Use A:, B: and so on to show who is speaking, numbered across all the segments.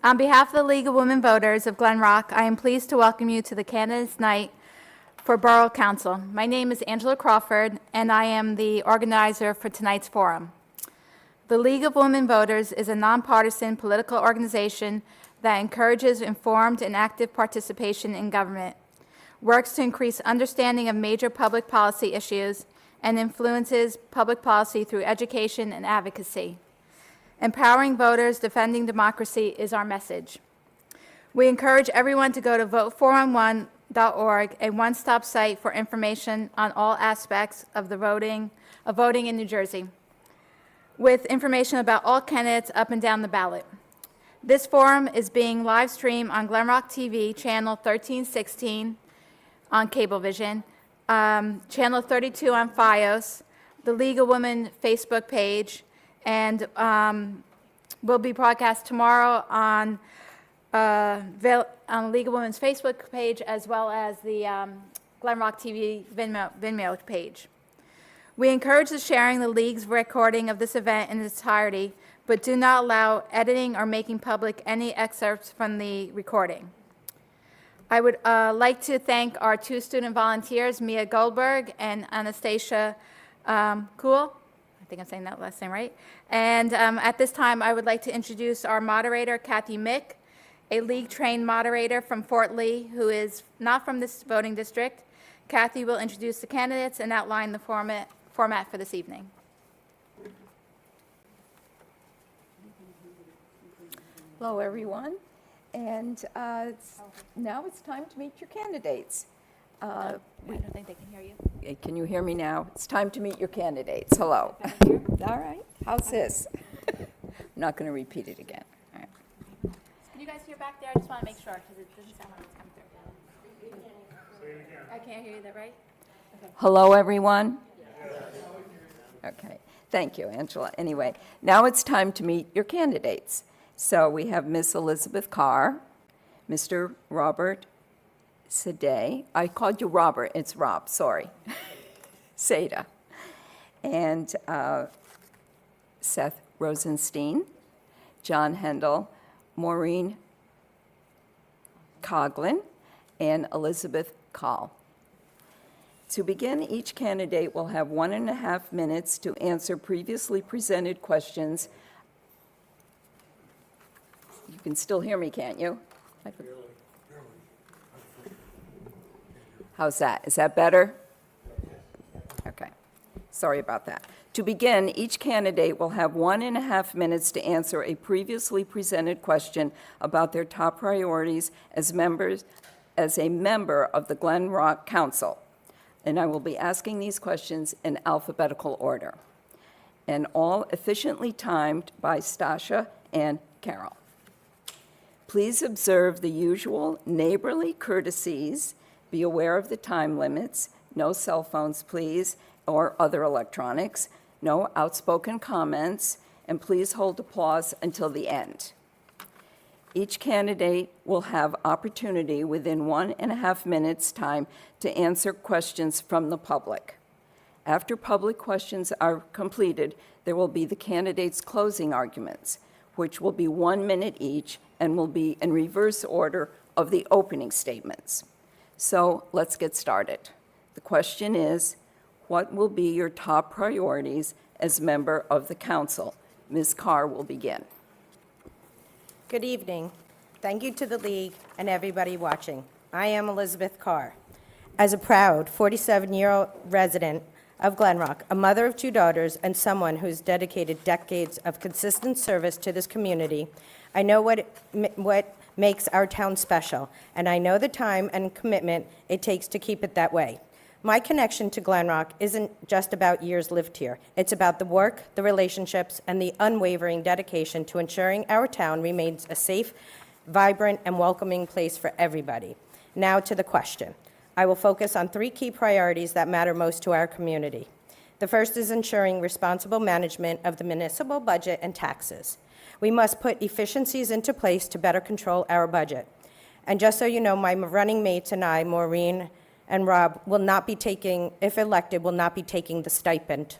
A: On behalf of the League of Women Voters of Glen Rock, I am pleased to welcome you to the Candidates Night for Borough Council. My name is Angela Crawford, and I am the organizer for tonight's forum. The League of Women Voters is a nonpartisan political organization that encourages informed and active participation in government, works to increase understanding of major public policy issues, and influences public policy through education and advocacy. Empowering voters, defending democracy is our message. We encourage everyone to go to vote411.org, a one-stop site for information on all aspects of voting in New Jersey, with information about all candidates up and down the ballot. This forum is being live streamed on Glen Rock TV, channel 1316 on Cablevision, channel 32 on FiOS, the League of Women Facebook page, and will be broadcast tomorrow on League of Women's Facebook page, as well as the Glen Rock TV Vimeo page. We encourage the sharing of the League's recording of this event in its entirety, but do not allow editing or making public any excerpts from the recording. I would like to thank our two student volunteers, Mia Goldberg and Anastasia Kuhl. I think I'm saying that last name right. And at this time, I would like to introduce our moderator, Kathy Mick, a League-trained moderator from Fort Lee, who is not from this voting district. Kathy will introduce the candidates and outline the format for this evening.
B: Hello, everyone. And now it's time to meet your candidates.
A: I don't think they can hear you.
B: Can you hear me now? It's time to meet your candidates. Hello. All right. How's this? I'm not going to repeat it again. All right.
A: Can you guys hear back there? I just want to make sure, because it doesn't sound like it's coming through. I can't hear you, that right? Okay.
B: Hello, everyone. Okay. Thank you, Angela. Anyway, now it's time to meet your candidates. So we have Miss Elizabeth Carr, Mr. Robert Sadeh. I called you Robert. It's Rob. Sorry. Sada. And Seth Rosenstein, John Hendel, Maureen Coughlin, and Elizabeth Call. To begin, each candidate will have 1.5 minutes to answer previously presented questions. You can still hear me, can't you? How's that? Is that better? Okay. Sorry about that. To begin, each candidate will have 1.5 minutes to answer a previously presented question about their top priorities as a member of the Glen Rock Council. And I will be asking these questions in alphabetical order, and all efficiently timed by Stasha and Carol. Please observe the usual neighborly courtesies. Be aware of the time limits. No cell phones, please, or other electronics. No outspoken comments. And please hold applause until the end. Each candidate will have opportunity within 1.5 minutes' time to answer questions from the public. After public questions are completed, there will be the candidates' closing arguments, which will be 1 minute each and will be in reverse order of the opening statements. So let's get started. The question is, what will be your top priorities as member of the council? Ms. Carr will begin.
C: Good evening. Thank you to the League and everybody watching. I am Elizabeth Carr. As a proud 47-year-old resident of Glen Rock, a mother of 2 daughters, and someone who's dedicated decades of consistent service to this community, I know what makes our town special, and I know the time and commitment it takes to keep it that way. My connection to Glen Rock isn't just about years lived here. It's about the work, the relationships, and the unwavering dedication to ensuring our town remains a safe, vibrant, and welcoming place for everybody. Now to the question. I will focus on 3 key priorities that matter most to our community. The first is ensuring responsible management of the municipal budget and taxes. We must put efficiencies into place to better control our budget. And just so you know, my running mates and I, Maureen and Rob, will not be taking, if elected, will not be taking the stipend.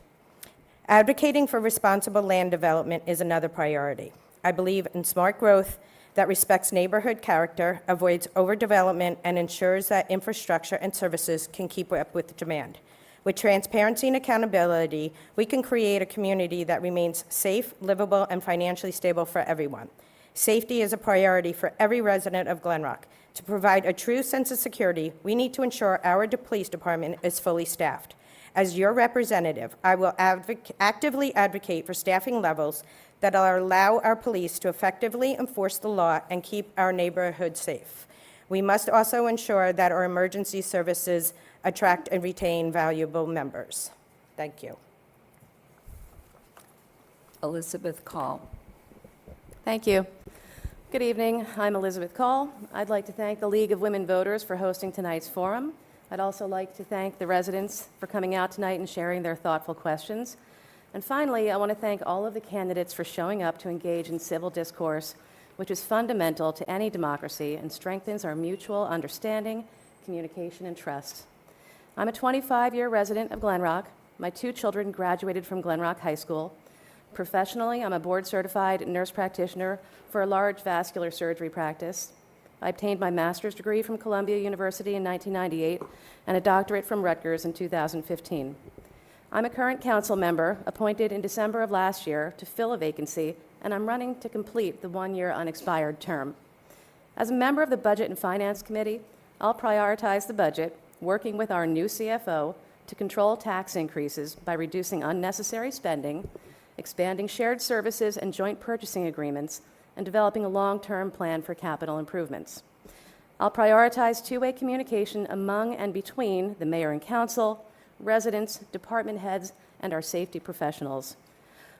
C: Advocating for responsible land development is another priority. I believe in smart growth that respects neighborhood character, avoids overdevelopment, and ensures that infrastructure and services can keep up with demand. With transparency and accountability, we can create a community that remains safe, livable, and financially stable for everyone. Safety is a priority for every resident of Glen Rock. To provide a true sense of security, we need to ensure our police department is fully staffed. As your representative, I will actively advocate for staffing levels that will allow our police to effectively enforce the law and keep our neighborhood safe. We must also ensure that our emergency services attract and retain valuable members. Thank you.
B: Elizabeth Call.
D: Thank you. Good evening. I'm Elizabeth Call. I'd like to thank the League of Women Voters for hosting tonight's forum. I'd also like to thank the residents for coming out tonight and sharing their thoughtful questions. And finally, I want to thank all of the candidates for showing up to engage in civil discourse, which is fundamental to any democracy and strengthens our mutual understanding, communication, and trust. I'm a 25-year resident of Glen Rock. My 2 children graduated from Glen Rock High School. Professionally, I'm a board-certified nurse practitioner for a large vascular surgery practice. I obtained my master's degree from Columbia University in 1998 and a doctorate from Rutgers in 2015. I'm a current council member appointed in December of last year to fill a vacancy, and I'm running to complete the 1-year unexpired term. As a member of the Budget and Finance Committee, I'll prioritize the budget, working with our new CFO to control tax increases by reducing unnecessary spending, expanding shared services and joint purchasing agreements, and developing a long-term plan for capital improvements. I'll prioritize two-way communication among and between the mayor and council, residents, department heads, and our safety professionals.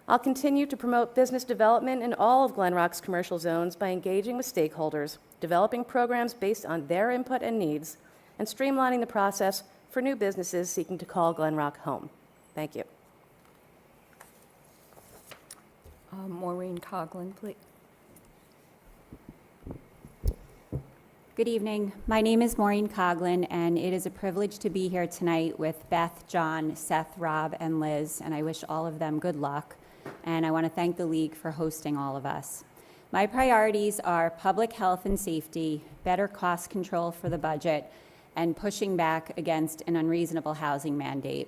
D: I'll continue to promote business development in all of Glen Rock's commercial zones by engaging with stakeholders, developing programs based on their input and needs, and streamlining the process for new businesses seeking to call Glen Rock home. Thank you.
B: Maureen Coughlin, please.
E: Good evening. My name is Maureen Coughlin, and it is a privilege to be here tonight with Beth, John, Seth, Rob, and Liz, and I wish all of them good luck. And I want to thank the League for hosting all of us. My priorities are public health and safety, better cost control for the budget, and pushing back against an unreasonable housing mandate.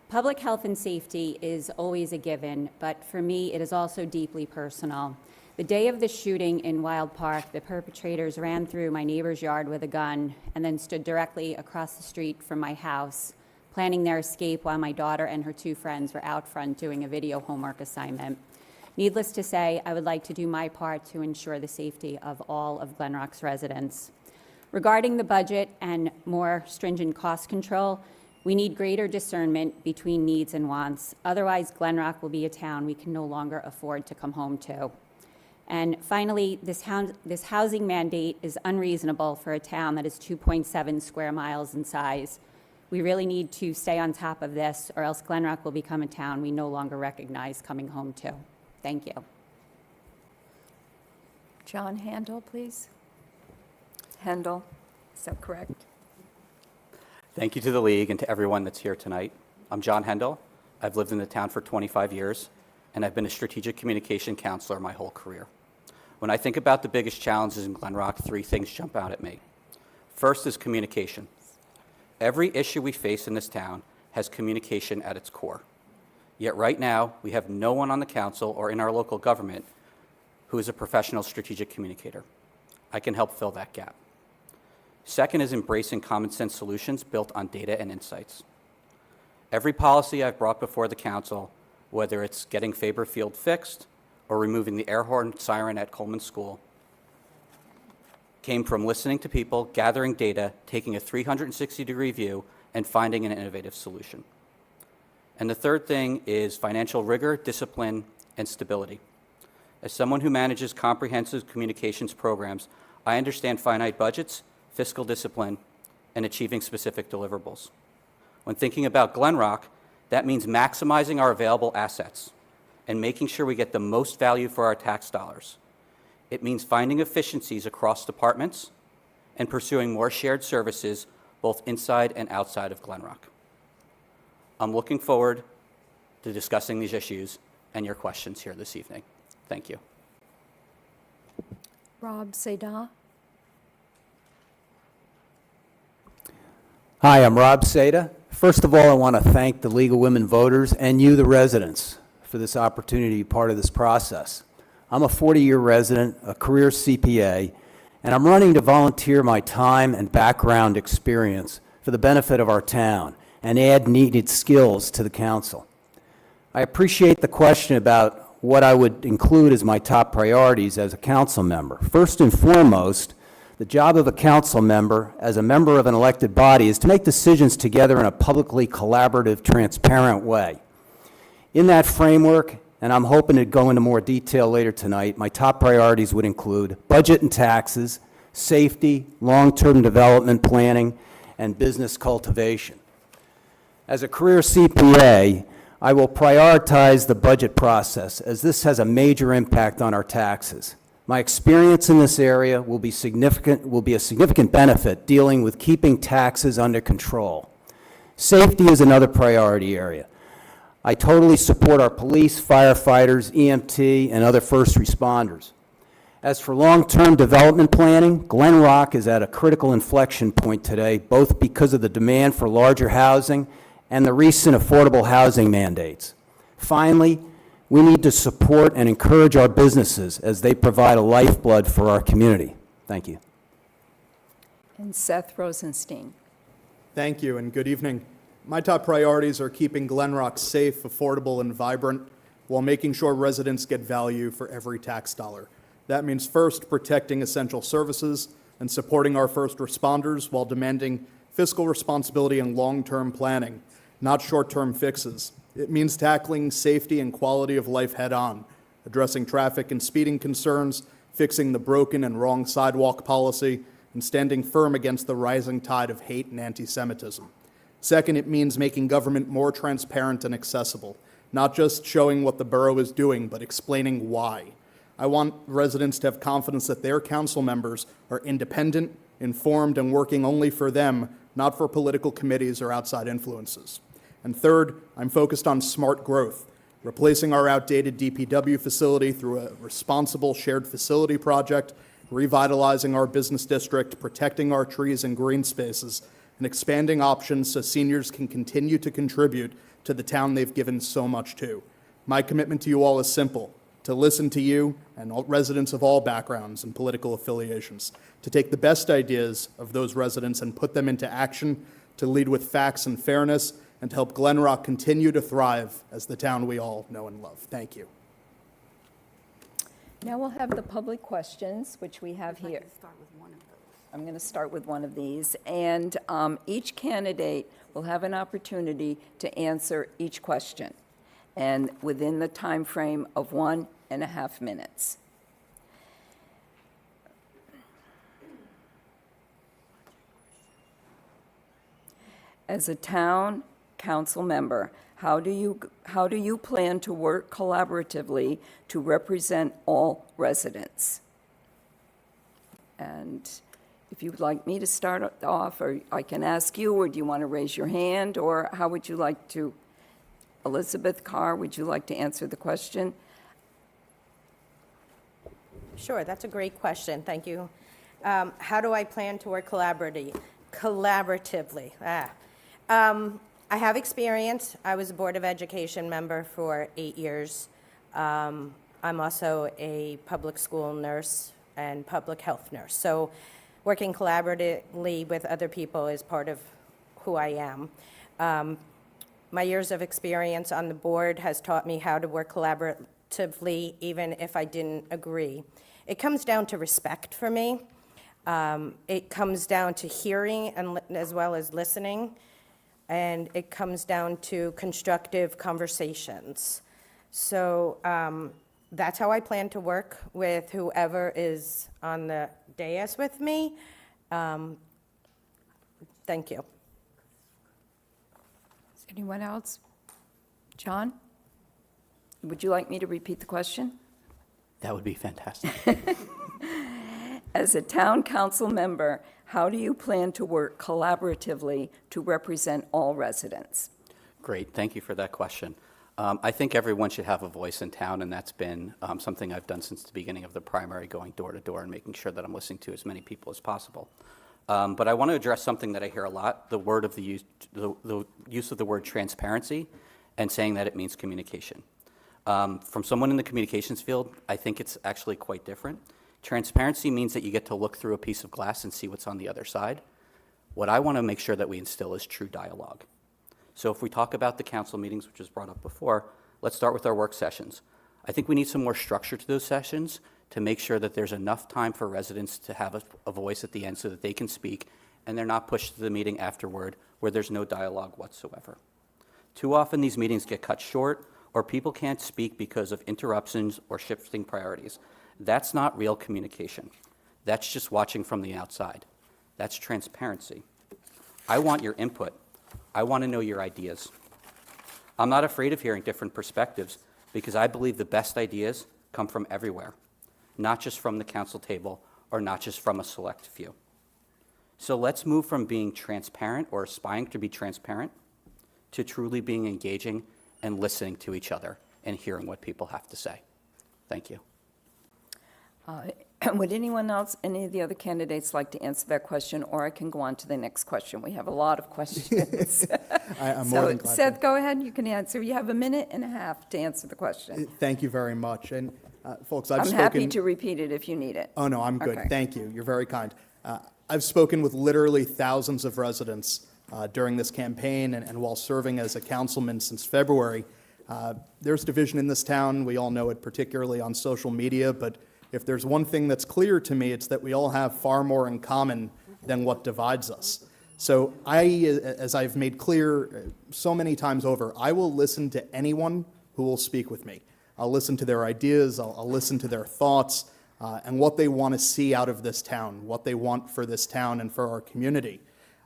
E: Public health and safety is always a given, but for me, it is also deeply personal. The day of the shooting in Wild Park, the perpetrators ran through my neighbor's yard with a gun and then stood directly across the street from my house, planning their escape while my daughter and her 2 friends were out front doing a video homework assignment. Needless to say, I would like to do my part to ensure the safety of all of Glen Rock's residents. Regarding the budget and more stringent cost control, we need greater discernment between needs and wants. Otherwise, Glen Rock will be a town we can no longer afford to come home to. And finally, this housing mandate is unreasonable for a town that is 2.7 square miles in size. We really need to stay on top of this, or else Glen Rock will become a town we no longer recognize coming home to. Thank you.
B: John Handel, please. Handel, is that correct?
F: Thank you to the League and to everyone that's here tonight. I'm John Handel. I've lived in the town for 25 years, and I've been a strategic communication counselor my whole career. When I think about the biggest challenges in Glen Rock, 3 things jump out at me. First is communication. Every issue we face in this town has communication at its core. Yet right now, we have no one on the council or in our local government who is a professional strategic communicator. I can help fill that gap. Second is embracing common sense solutions built on data and insights. Every policy I've brought before the council, whether it's getting Faber Field fixed or removing the air horn siren at Coleman School, came from listening to people, gathering data, taking a 360-degree view, and finding an innovative solution. And the third thing is financial rigor, discipline, and stability. As someone who manages comprehensive communications programs, I understand finite budgets, fiscal discipline, and achieving specific deliverables. When thinking about Glen Rock, that means maximizing our available assets and making sure we get the most value for our tax dollars. It means finding efficiencies across departments and pursuing more shared services both inside and outside of Glen Rock. I'm looking forward to discussing these issues and your questions here this evening. Thank you.
G: Rob Seda.
H: Hi, I'm Rob Seda. First of all, I want to thank the League of Women Voters and you, the residents, for this opportunity to be part of this process. I'm a 40-year resident, a career CPA, and I'm running to volunteer my time and background experience for the benefit of our town and add needed skills to the council. I appreciate the question about what I would include as my top priorities as a council member. First and foremost, the job of a council member, as a member of an elected body, is to make decisions together in a publicly collaborative, transparent way. In that framework, and I'm hoping to go into more detail later tonight, my top priorities would include budget and taxes, safety, long-term development planning, and business cultivation. As a career CPA, I will prioritize the budget process, as this has a major impact on our taxes. My experience in this area will be a significant benefit dealing with keeping taxes under control. Safety is another priority area. I totally support our police, firefighters, EMT, and other first responders. As for long-term development planning, Glen Rock is at a critical inflection point today, both because of the demand for larger housing and the recent affordable housing mandates. Finally, we need to support and encourage our businesses as they provide a lifeblood for our community. Thank you.
B: And Seth Rosenstein.
I: Thank you, and good evening. My top priorities are keeping Glen Rock safe, affordable, and vibrant, while making sure residents get value for every tax dollar. That means first, protecting essential services and supporting our first responders while demanding fiscal responsibility and long-term planning, not short-term fixes. It means tackling safety and quality of life head-on, addressing traffic and speeding concerns, fixing the broken and wrong sidewalk policy, and standing firm against the rising tide of hate and anti-Semitism. Second, it means making government more transparent and accessible, not just showing what the borough is doing, but explaining why. I want residents to have confidence that their council members are independent, informed, and working only for them, not for political committees or outside influences. And third, I'm focused on smart growth, replacing our outdated DPW facility through a responsible shared facility project, revitalizing our business district, protecting our trees and green spaces, and expanding options so seniors can continue to contribute to the town they've given so much to. My commitment to you all is simple: to listen to you and all residents of all backgrounds and political affiliations, to take the best ideas of those residents and put them into action, to lead with facts and fairness, and to help Glen Rock continue to thrive as the town we all know and love. Thank you.
B: Now we'll have the public questions, which we have here. I'm going to start with one of these, and each candidate will have an opportunity to answer each question, and within the time frame of 1.5 minutes. As a town council member, how do you plan to work collaboratively to represent all residents? And if you would like me to start off, or I can ask you, or do you want to raise your hand, or how would you like to? Elizabeth Carr, would you like to answer the question?
C: Sure, that's a great question. Thank you. How do I plan to work collaboratively? I have experience. I was a Board of Education member for 8 years. I'm also a public school nurse and public health nurse. So working collaboratively with other people is part of who I am. My years of experience on the board has taught me how to work collaboratively, even if I didn't agree. It comes down to respect for me. It comes down to hearing and as well as listening. And it comes down to constructive conversations. So that's how I plan to work with whoever is on the dais with me. Thank you.
B: Is anyone else? John? Would you like me to repeat the question?
F: That would be fantastic.
B: As a town council member, how do you plan to work collaboratively to represent all residents?
F: Great, thank you for that question. I think everyone should have a voice in town, and that's been something I've done since the beginning of the primary, going door to door and making sure that I'm listening to as many people as possible. But I want to address something that I hear a lot, the use of the word transparency and saying that it means communication. From someone in the communications field, I think it's actually quite different. Transparency means that you get to look through a piece of glass and see what's on the other side. What I want to make sure that we instill is true dialogue. So if we talk about the council meetings, which was brought up before, let's start with our work sessions. I think we need some more structure to those sessions to make sure that there's enough time for residents to have a voice at the end so that they can speak and they're not pushed to the meeting afterward where there's no dialogue whatsoever. Too often these meetings get cut short or people can't speak because of interruptions or shifting priorities. That's not real communication. That's just watching from the outside. That's transparency. I want your input. I want to know your ideas. I'm not afraid of hearing different perspectives because I believe the best ideas come from everywhere, not just from the council table or not just from a select few. So let's move from being transparent or aspiring to be transparent to truly being engaging and listening to each other and hearing what people have to say. Thank you.
B: Would anyone else, any of the other candidates like to answer that question, or I can go on to the next question? We have a lot of questions.
I: I'm more than glad to.
B: Seth, go ahead, you can answer. You have 1.5 minutes to answer the question.
I: Thank you very much. And folks, I've
B: I'm
I: spoken.
B: happy to repeat it if you need it.
I: Oh, no, I'm good.
B: Okay.
I: Thank you. You're very kind. I've spoken with literally thousands of residents during this campaign and while serving as a councilman since February. There's division in this town. We all know it, particularly on social media. But if there's one thing that's clear to me, it's that we all have far more in common than what divides us. So as I've made clear so many times over, I will listen to anyone who will speak with me. I'll listen to their ideas, I'll listen to their thoughts, and what they want to see out of this town, what they want for this town and for our community.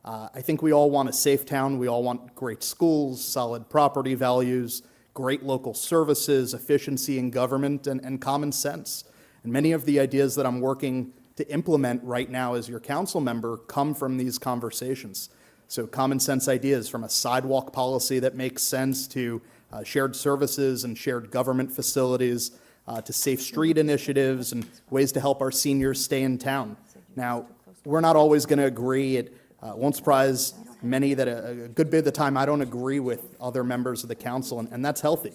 I: I think we all want a safe town. We all want great schools, solid property values, great local services, efficiency in government, and common sense. And many of the ideas that I'm working to implement right now as your council member come from these conversations. So common sense ideas, from a sidewalk policy that makes sense to shared services and shared government facilities, to safe street initiatives and ways to help our seniors stay in town. Now, we're not always going to agree. It won't surprise many that a good bit of the time I don't agree with other members of the council, and that's healthy.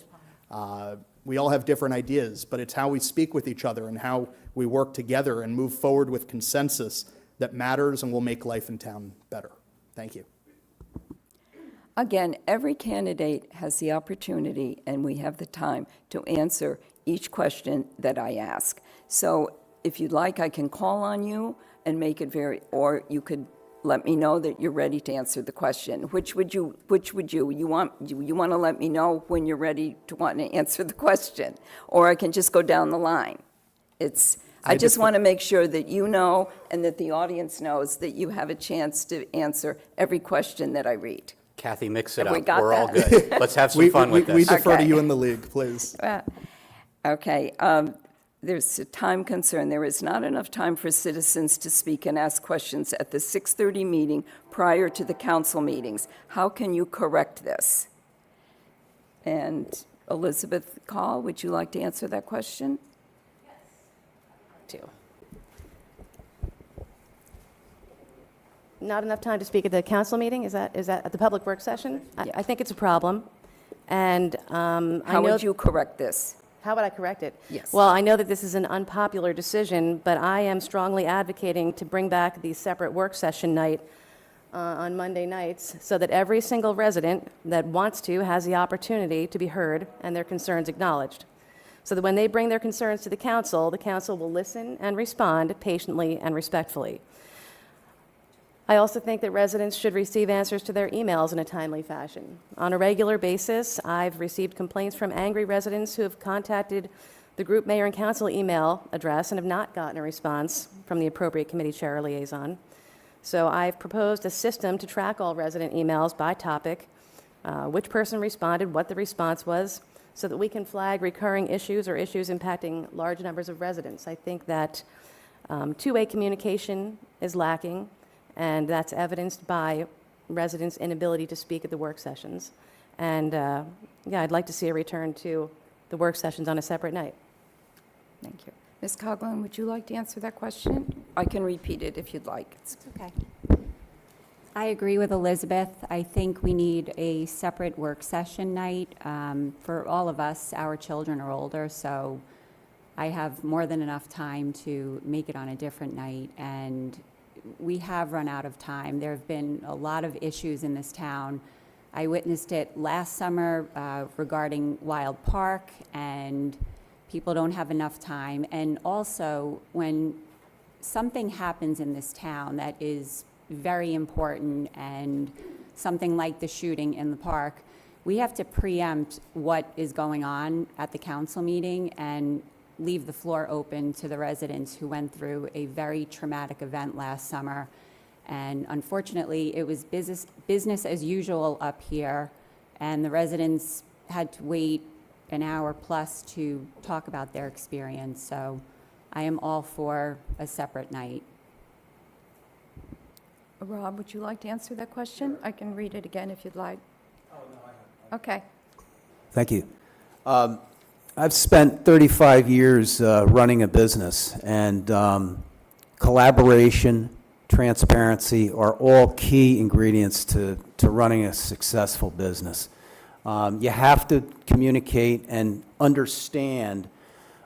I: We all have different ideas, but it's how we speak with each other and how we work together and move forward with consensus that matters and will make life in town better. Thank you.
B: Again, every candidate has the opportunity, and we have the time, to answer each question that I ask. So if you'd like, I can call on you and make it or you could let me know that you're ready to answer the question. Which would you want to let me know when you're ready to want to answer the question, or I can just go down the line. I just want to make sure that you know and that the audience knows that you have a chance to answer every question that I read.
F: Kathy, mix it
B: Have we
F: up.
B: got
F: We're all
B: that?
F: good. Let's have some fun with
I: We
F: this.
I: defer to
B: Okay.
I: you in the league, please.
B: Okay, there's a time concern. There is not enough time for citizens to speak and ask questions at the 6:30 meeting prior to the council meetings. How can you correct this? And Elizabeth Call, would you like to answer that question?
D: Too. Not enough time to speak at the council meeting? Is that at the public work session? I think it's a problem, and I know...
B: How would you correct this?
D: How would I correct it?
B: Yes.
D: Well, I know that this is an unpopular decision, but I am strongly advocating to bring back the separate work session night on Monday nights so that every single resident that wants to has the opportunity to be heard and their concerns acknowledged. So that when they bring their concerns to the council will listen and respond patiently and respectfully. I also think that residents should receive answers to their emails in a timely fashion. On a regular basis, I've received complaints from angry residents who have contacted the group mayor and council email address and have not gotten a response from the appropriate committee chair or liaison. So I've proposed a system to track all resident emails by topic, which person responded, what the response was, so that we can flag recurring issues or issues impacting large numbers of residents. I think that two-way communication is lacking, and that's evidenced by residents' inability to speak at the work sessions. And, yeah, I'd like to see a return to the work sessions on a separate night.
B: Thank you. Ms. Coughlin, would you like to answer that question? I can repeat it if you'd like.
E: Okay. I agree with Elizabeth. I think we need a separate work session night for all of us. Our children are older, so I have more than enough time to make it on a different night, and we have run out of time. There have been a lot of issues in this town. I witnessed it last summer regarding Wild Park, and people don't have enough time. And also, when something happens in this town that is very important, and something like the shooting in the park, we have to preempt what is going on at the council meeting and leave the floor open to the residents who went through a very traumatic event last summer. And unfortunately, it was business as usual up here, and the residents had to wait an hour plus to talk about their experience. So I am all for a separate night.
B: Rob, would you like to answer that question? I can read it again if you'd like. Oh, no, I have. Okay.
H: Thank you. I've spent 35 years running a business, and collaboration, transparency are all key ingredients to running a successful business. You have to communicate and understand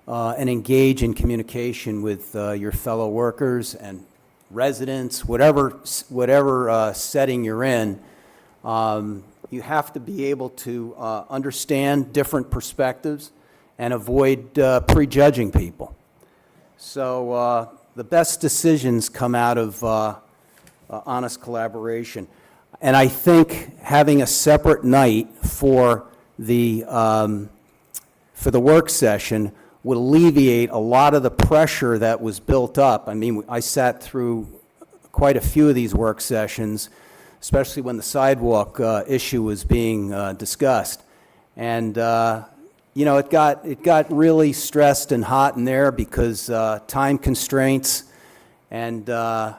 H: and engage in communication with your fellow workers and residents, whatever setting you're in. You have to be able to understand different perspectives and avoid prejudging people. So the best decisions come out of honest collaboration. And I think having a separate night for the work session would alleviate a lot of the pressure that was built up. I mean, I sat through quite a few of these work sessions, especially when the sidewalk issue was being discussed. And you know, it got really stressed and hot in there because time constraints, and I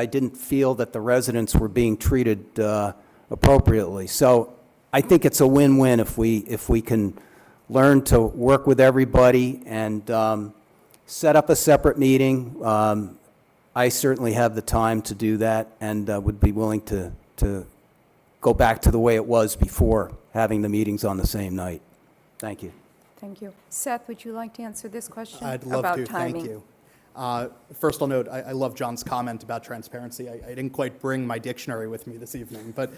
H: didn't feel that the residents were being treated appropriately. So I think it's a win-win if we can learn to work with everybody and set up a separate meeting. I certainly have the time to do that, and would be willing to go back to the way it was before, having the meetings on the same night. Thank you.
B: Thank you. Seth, would you like to answer this question
I: I'd love
B: about
I: to,
B: timing?
I: thank you. First, I'll note, I love John's comment about transparency. I didn't quite bring my dictionary with me this evening, but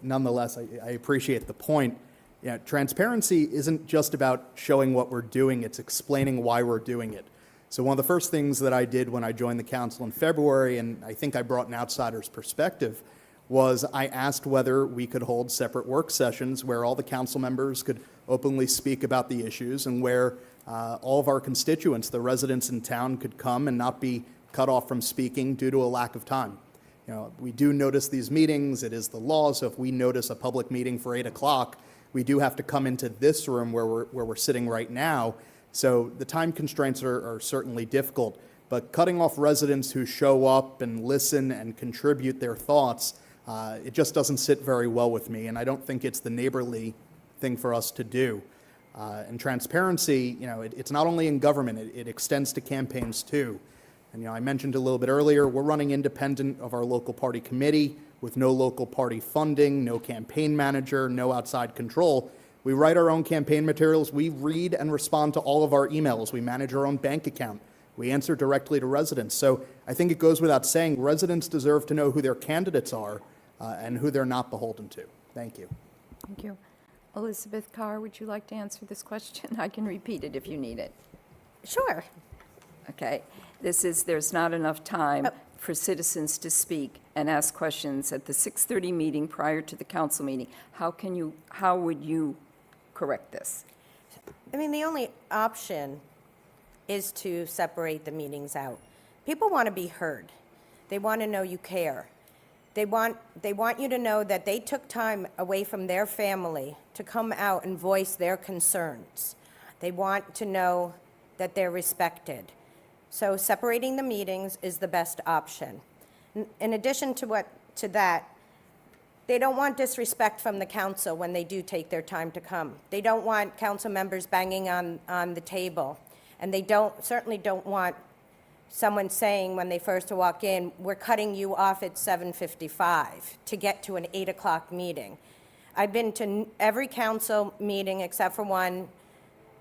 I: nonetheless, I appreciate the point. You know, transparency isn't just about showing what we're doing, it's explaining why we're doing it. So one of the first things that I did when I joined the council in February, and I think I brought an outsider's perspective, was I asked whether we could hold separate work sessions where all the council members could openly speak about the issues, and where all of our constituents, the residents in town, could come and not be cut off from speaking due to a lack of time. You know, we do notice these meetings, it is the law, so if we notice a public meeting for 8 o'clock, we do have to come into this room where we're sitting right now. So the time constraints are certainly difficult, but cutting off residents who show up and listen and contribute their thoughts, it just doesn't sit very well with me, and I don't think it's the neighborly thing for us to do. And transparency, you know, it's not only in government, it extends to campaigns too. And, you know, I mentioned a little bit earlier, we're running independent of our local party committee with no local party funding, no campaign manager, no outside control. We write our own campaign materials. We read and respond to all of our emails. We manage our own bank account. We answer directly to residents. So I think it goes without saying, residents deserve to know who their candidates are and who they're not beholden to. Thank you.
B: Thank you. Elizabeth Carr, would you like to answer this question? I can repeat it if you need it.
C: Sure.
B: Okay. There's not enough time for citizens to speak and ask questions at the 6:30 meeting prior to the council meeting. How would you correct this?
C: I mean, the only option is to separate the meetings out. People want to be heard. They want to know you care. They want you to know that they took time away from their family to come out and voice their concerns. They want to know that they're respected. So separating the meetings is the best option. In addition to that, They don't want disrespect from the council when they do take their time to come. They don't want council members banging on the table. And they certainly don't want someone saying when they first walk in, we're cutting you off at 7:55 to get to an 8 o'clock meeting. I've been to every council meeting except for one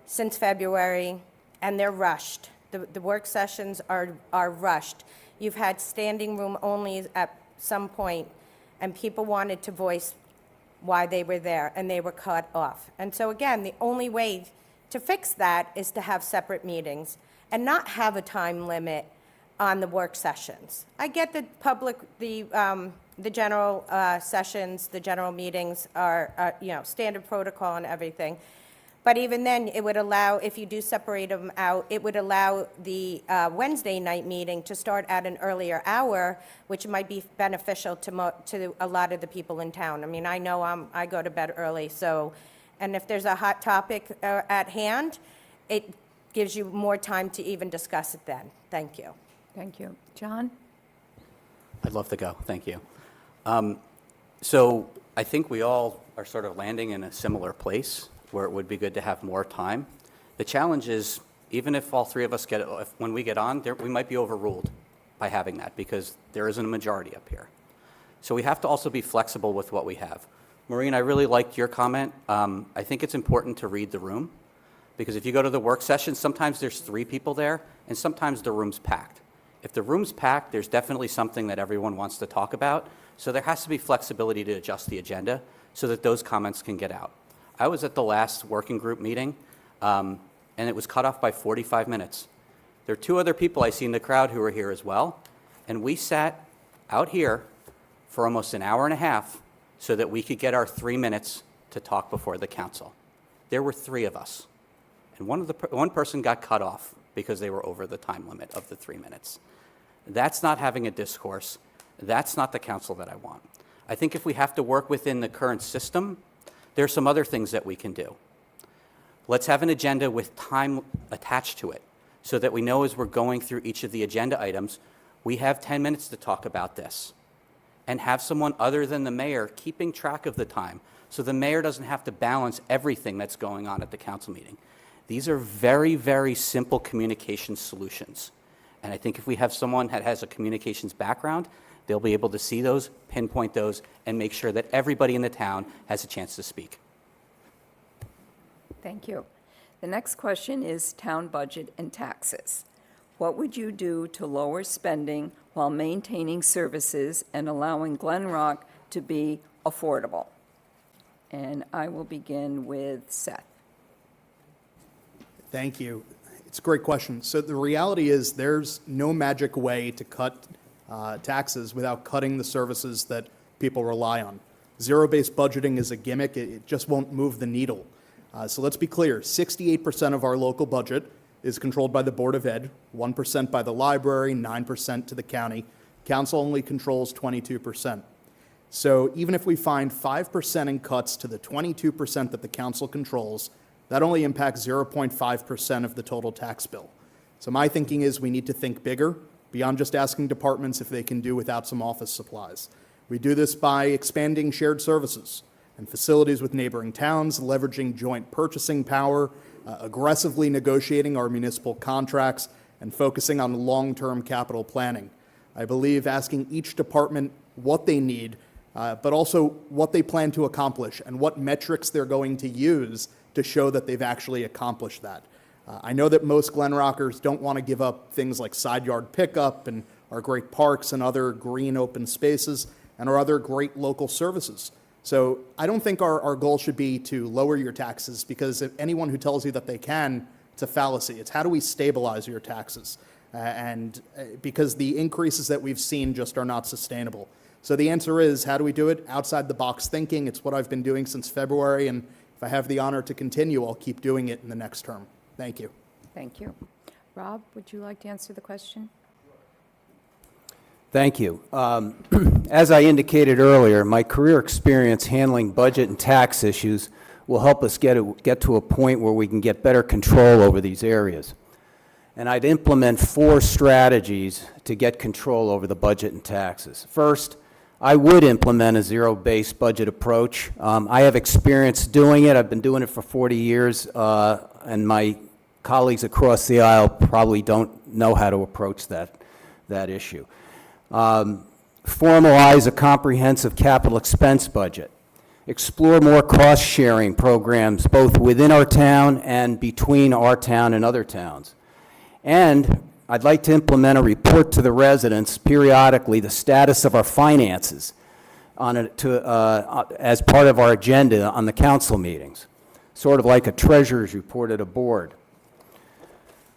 C: since February, and they're rushed. The work sessions are rushed. You've had standing room only at some point, and people wanted to voice why they were there, and they were cut off. And so again, the only way to fix that is to have separate meetings and not have a time limit on the work sessions. I get the general sessions, the general meetings are, standard protocol and everything. But even then, it would allow, if you do separate them out, it would allow the Wednesday night meeting to start at an earlier hour, which might be beneficial to a lot of the people in town. I mean, I know I go to bed early, so, and if there's a hot topic at hand, it gives you more time to even discuss it then. Thank you.
B: Thank you. John?
F: I'd love to go, thank you. So I think we all are sort of landing in a similar place where it would be good to have more time. The challenge is, even if all three of us when we get on, we might be overruled by having that because there isn't a majority up here. So we have to also be flexible with what we have. Maureen, I really liked your comment. I think it's important to read the room because if you go to the work session, sometimes there's 3 people there and sometimes the room's packed. If the room's packed, there's definitely something that everyone wants to talk about. So there has to be flexibility to adjust the agenda so that those comments can get out. I was at the last working group meeting, and it was cut off by 45 minutes. There are 2 other people I see in the crowd who were here as well, and we sat out here for almost an hour and a half so that we could get our 3 minutes to talk before the council. There were 3 of us, and one person got cut off because they were over the time limit of the 3 minutes. That's not having a discourse. That's not the council that I want. I think if we have to work within the current system, there's some other things that we can do. Let's have an agenda with time attached to it so that we know as we're going through each of the agenda items, we have 10 minutes to talk about this. And have someone other than the mayor keeping track of the time so the mayor doesn't have to balance everything that's going on at the council meeting. These are very, very simple communication solutions. And I think if we have someone that has a communications background, they'll be able to see those, pinpoint those, and make sure that everybody in the town has a chance to speak.
B: Thank you. The next question is town budget and taxes. What would you do to lower spending while maintaining services and allowing Glen Rock to be affordable? And I will begin with Seth.
I: Thank you. It's a great question. So the reality is there's no magic way to cut taxes without cutting the services that people rely on. Zero-based budgeting is a gimmick. It just won't move the needle. So let's be clear. 68% of our local budget is controlled by the Board of Ed, 1% by the library, 9% to the county. Council only controls 22%. So even if we find 5% in cuts to the 22% that the council controls, that only impacts 0.5% of the total tax bill. So my thinking is we need to think bigger, beyond just asking departments if they can do without some office supplies. We do this by expanding shared services and facilities with neighboring towns, leveraging joint purchasing power, aggressively negotiating our municipal contracts, and focusing on long-term capital planning. I believe asking each department what they need, but also what they plan to accomplish and what metrics they're going to use to show that they've actually accomplished that. I know that most Glen Rockers don't want to give up things like side yard pickup and our great parks and other green open spaces and our other great local services. So I don't think our goal should be to lower your taxes, because if anyone who tells you that they can, it's a fallacy. It's how do we stabilize your taxes? Because the increases that we've seen just are not sustainable. So the answer is, how do we do it? Outside the box thinking. It's what I've been doing since February, and if I have the honor to continue, I'll keep doing it in the next term. Thank you.
B: Thank you. Rob, would you like to answer the question?
H: Thank you. As I indicated earlier, my career experience handling budget and tax issues will help us get to a point where we can get better control over these areas. And I'd implement 4 strategies to get control over the budget and taxes. First, I would implement a zero-based budget approach. I have experience doing it. I've been doing it for 40 years, and my colleagues across the aisle probably don't know how to approach that issue. Formalize a comprehensive capital expense budget. Explore more cost-sharing programs both within our town and between our town and other towns. And I'd like to implement a report to the residents periodically, the status of our finances as part of our agenda on the council meetings, sort of like a treasurer's report at a board.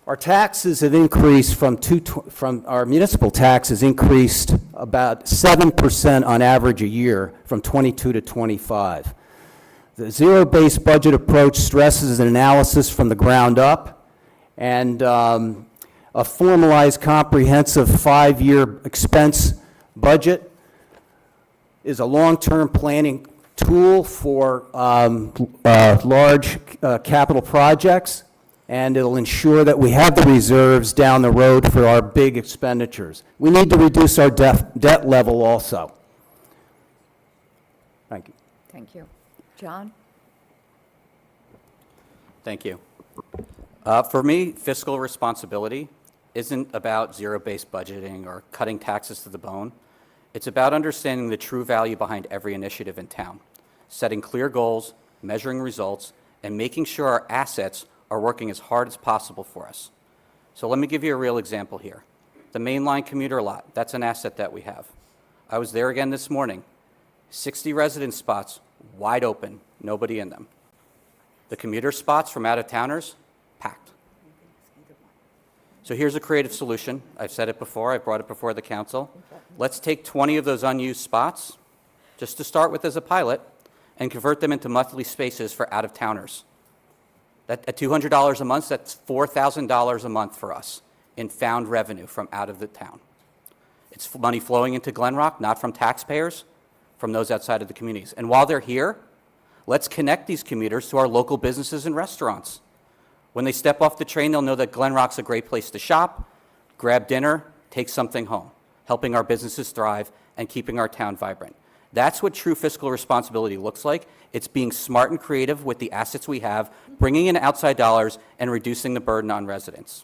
H: Our taxes have increased from our municipal taxes increased about 7% on average a year from 22 to 25. The zero-based budget approach stresses an analysis from the ground up, and a formalized comprehensive 5-year expense budget is a long-term planning tool for large capital projects, and it'll ensure that we have the reserves down the road for our big expenditures. We need to reduce our debt level also. Thank you.
B: Thank you. John?
F: Thank you. For me, fiscal responsibility isn't about zero-based budgeting or cutting taxes to the bone. It's about understanding the true value behind every initiative in town, setting clear goals, measuring results, and making sure our assets are working as hard as possible for us. So let me give you a real example here. The mainline commuter lot, that's an asset that we have. I was there again this morning. 60 resident spots, wide open, nobody in them. The commuter spots from out-of-towners, packed. So here's a creative solution. I've said it before, I've brought it before the council. Let's take 20 of those unused spots, just to start with as a pilot, and convert them into monthly spaces for out-of-towners. At $200 a month, that's $4,000 a month for us in found revenue from out of the town. It's money flowing into Glen Rock, not from taxpayers, from those outside of the communities. And while they're here, let's connect these commuters to our local businesses and restaurants. When they step off the train, they'll know that Glen Rock's a great place to shop, grab dinner, take something home, helping our businesses thrive and keeping our town vibrant. That's what true fiscal responsibility looks like. It's being smart and creative with the assets we have, bringing in outside dollars, and reducing the burden on residents.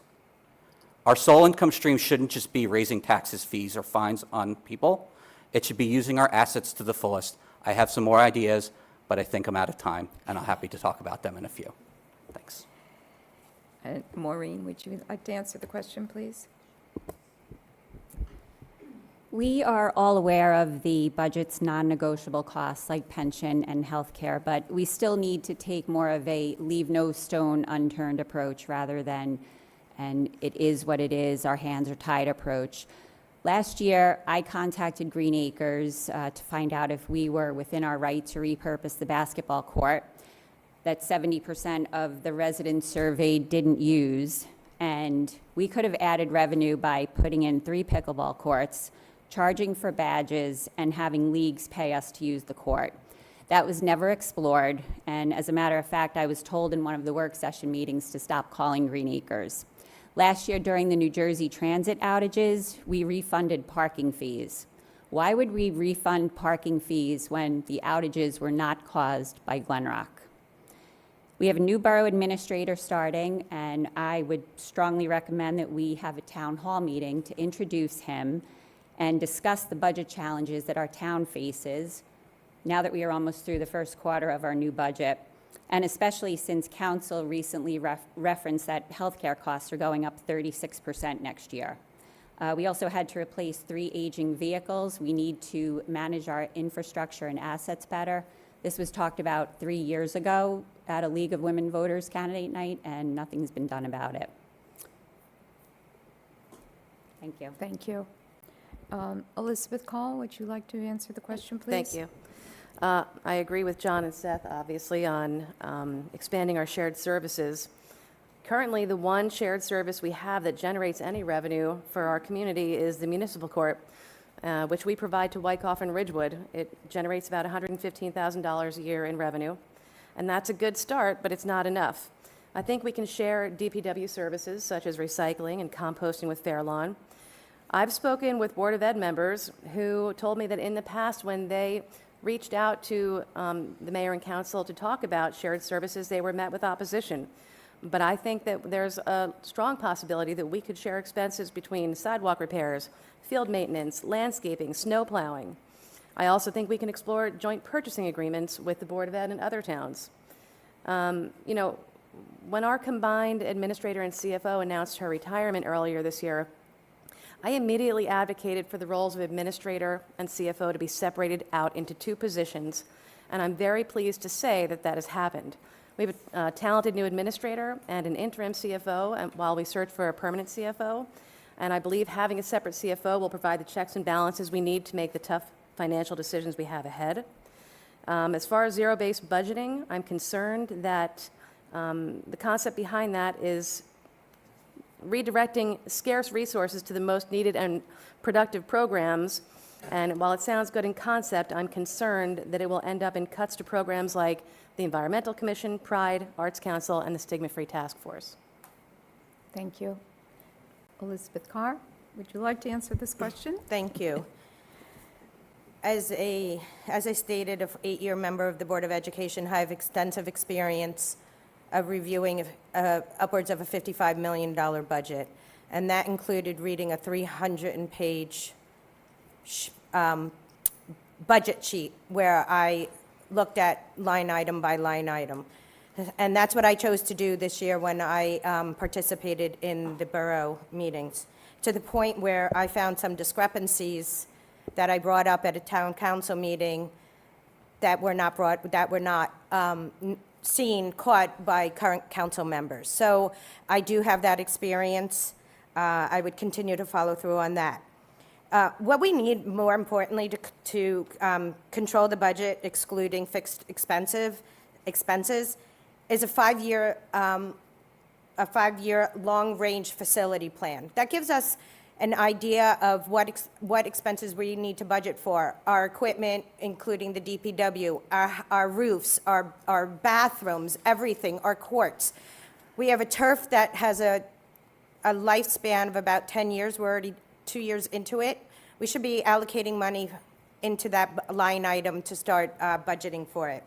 F: Our sole income stream shouldn't just be raising taxes, fees, or fines on people. It should be using our assets to the fullest. I have some more ideas, but I think I'm out of time, and I'm happy to talk about them in a few. Thanks.
B: And Maureen, would you like to answer the question, please?
E: We are all aware of the budget's non-negotiable costs like pension and health care, but we still need to take more of a leave no stone unturned approach rather than and it is what it is, our hands are tied approach. Last year, I contacted Green Acres to find out if we were within our right to repurpose the basketball court that 70% of the residents surveyed didn't use, and we could have added revenue by putting in 3 pickleball courts, charging for badges, and having leagues pay us to use the court. That was never explored, and as a matter of fact, I was told in one of the work session meetings to stop calling Green Acres. Last year, during the New Jersey transit outages, we refunded parking fees. Why would we refund parking fees when the outages were not caused by Glen Rock? We have a new borough administrator starting, and I would strongly recommend that we have a town hall meeting to introduce him and discuss the budget challenges that our town faces now that we are almost through the first quarter of our new budget, and especially since council recently referenced that healthcare costs are going up 36% next year. We also had to replace 3 aging vehicles. We need to manage our infrastructure and assets better. This was talked about 3 years ago at a League of Women Voters candidate night, and nothing's been done about it. Thank you.
B: Thank you. Elizabeth Call, would you like to answer the question, please?
D: Thank you. I agree with John and Seth, obviously, on expanding our shared services. Currently, the one shared service we have that generates any revenue for our community is the municipal court, which we provide to Wyckoff and Ridgewood. It generates about $115,000 a year in revenue, and that's a good start, but it's not enough. I think we can share DPW services such as recycling and composting with Fairlawn. I've spoken with Board of Ed members who told me that in the past, when they reached out to the mayor and council to talk about shared services, they were met with opposition. But I think that there's a strong possibility that we could share expenses between sidewalk repairs, field maintenance, landscaping, snow plowing. I also think we can explore joint purchasing agreements with the Board of Ed and other towns. You know, when our combined administrator and CFO announced her retirement earlier this year, I immediately advocated for the roles of administrator and CFO to be separated out into two positions, and I'm very pleased to say that that has happened. We have a talented new administrator and an interim CFO while we search for a permanent CFO, and I believe having a separate CFO will provide the checks and balances we need to make the tough financial decisions we have ahead. As far as zero-based budgeting, I'm concerned that the concept behind that is redirecting scarce resources to the most needed and productive programs. And while it sounds good in concept, I'm concerned that it will end up in cuts to programs like the Environmental Commission, Pride, Arts Council, and the Stigma-Free Task Force.
B: Thank you. Elizabeth Carr, would you like to answer this question?
C: Thank you. As I stated, an 8-year member of the Board of Education, I have extensive experience of reviewing upwards of a $55 million budget, and that included reading a 300-page budget sheet where I looked at line item by line item. And that's what I chose to do this year when I participated in the borough meetings, to the point where I found some discrepancies that I brought up at a town council meeting that were not caught by current council members. So I do have that experience. I would continue to follow through on that. What we need, more importantly, to control the budget, excluding fixed expenses, is a five-year long-range facility plan. That gives us an idea of what expenses we need to budget for. Our equipment, including the DPW, our roofs, our bathrooms, everything, our courts. We have a turf that has a lifespan of about 10 years. We're already 2 years into it. We should be allocating money into that line item to start budgeting for it.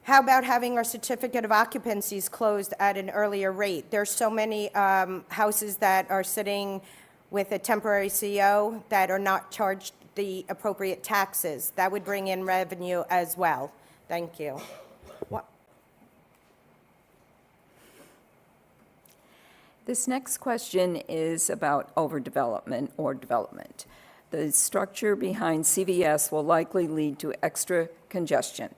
C: How about having our certificate of occupancies closed at an earlier rate? There's so many houses that are sitting with a temporary CO that are not charged the appropriate taxes. That would bring in revenue as well. Thank you.
B: This next question is about overdevelopment or development. The structure behind CVS will likely lead to extra congestion.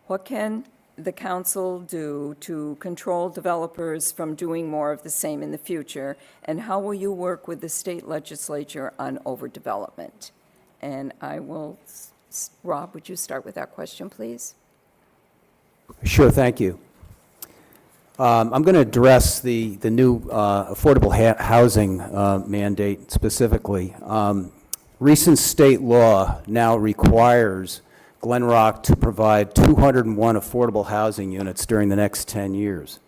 B: What can the council do to control developers from doing more of the same in the future? And how will you work with the state legislature on overdevelopment? And I will, Rob, would you start with that question, please?
H: Sure, thank you. I'm going to address the new affordable housing mandate specifically. Recent state law now requires Glen Rock to provide 201 affordable housing units during the next 10 years.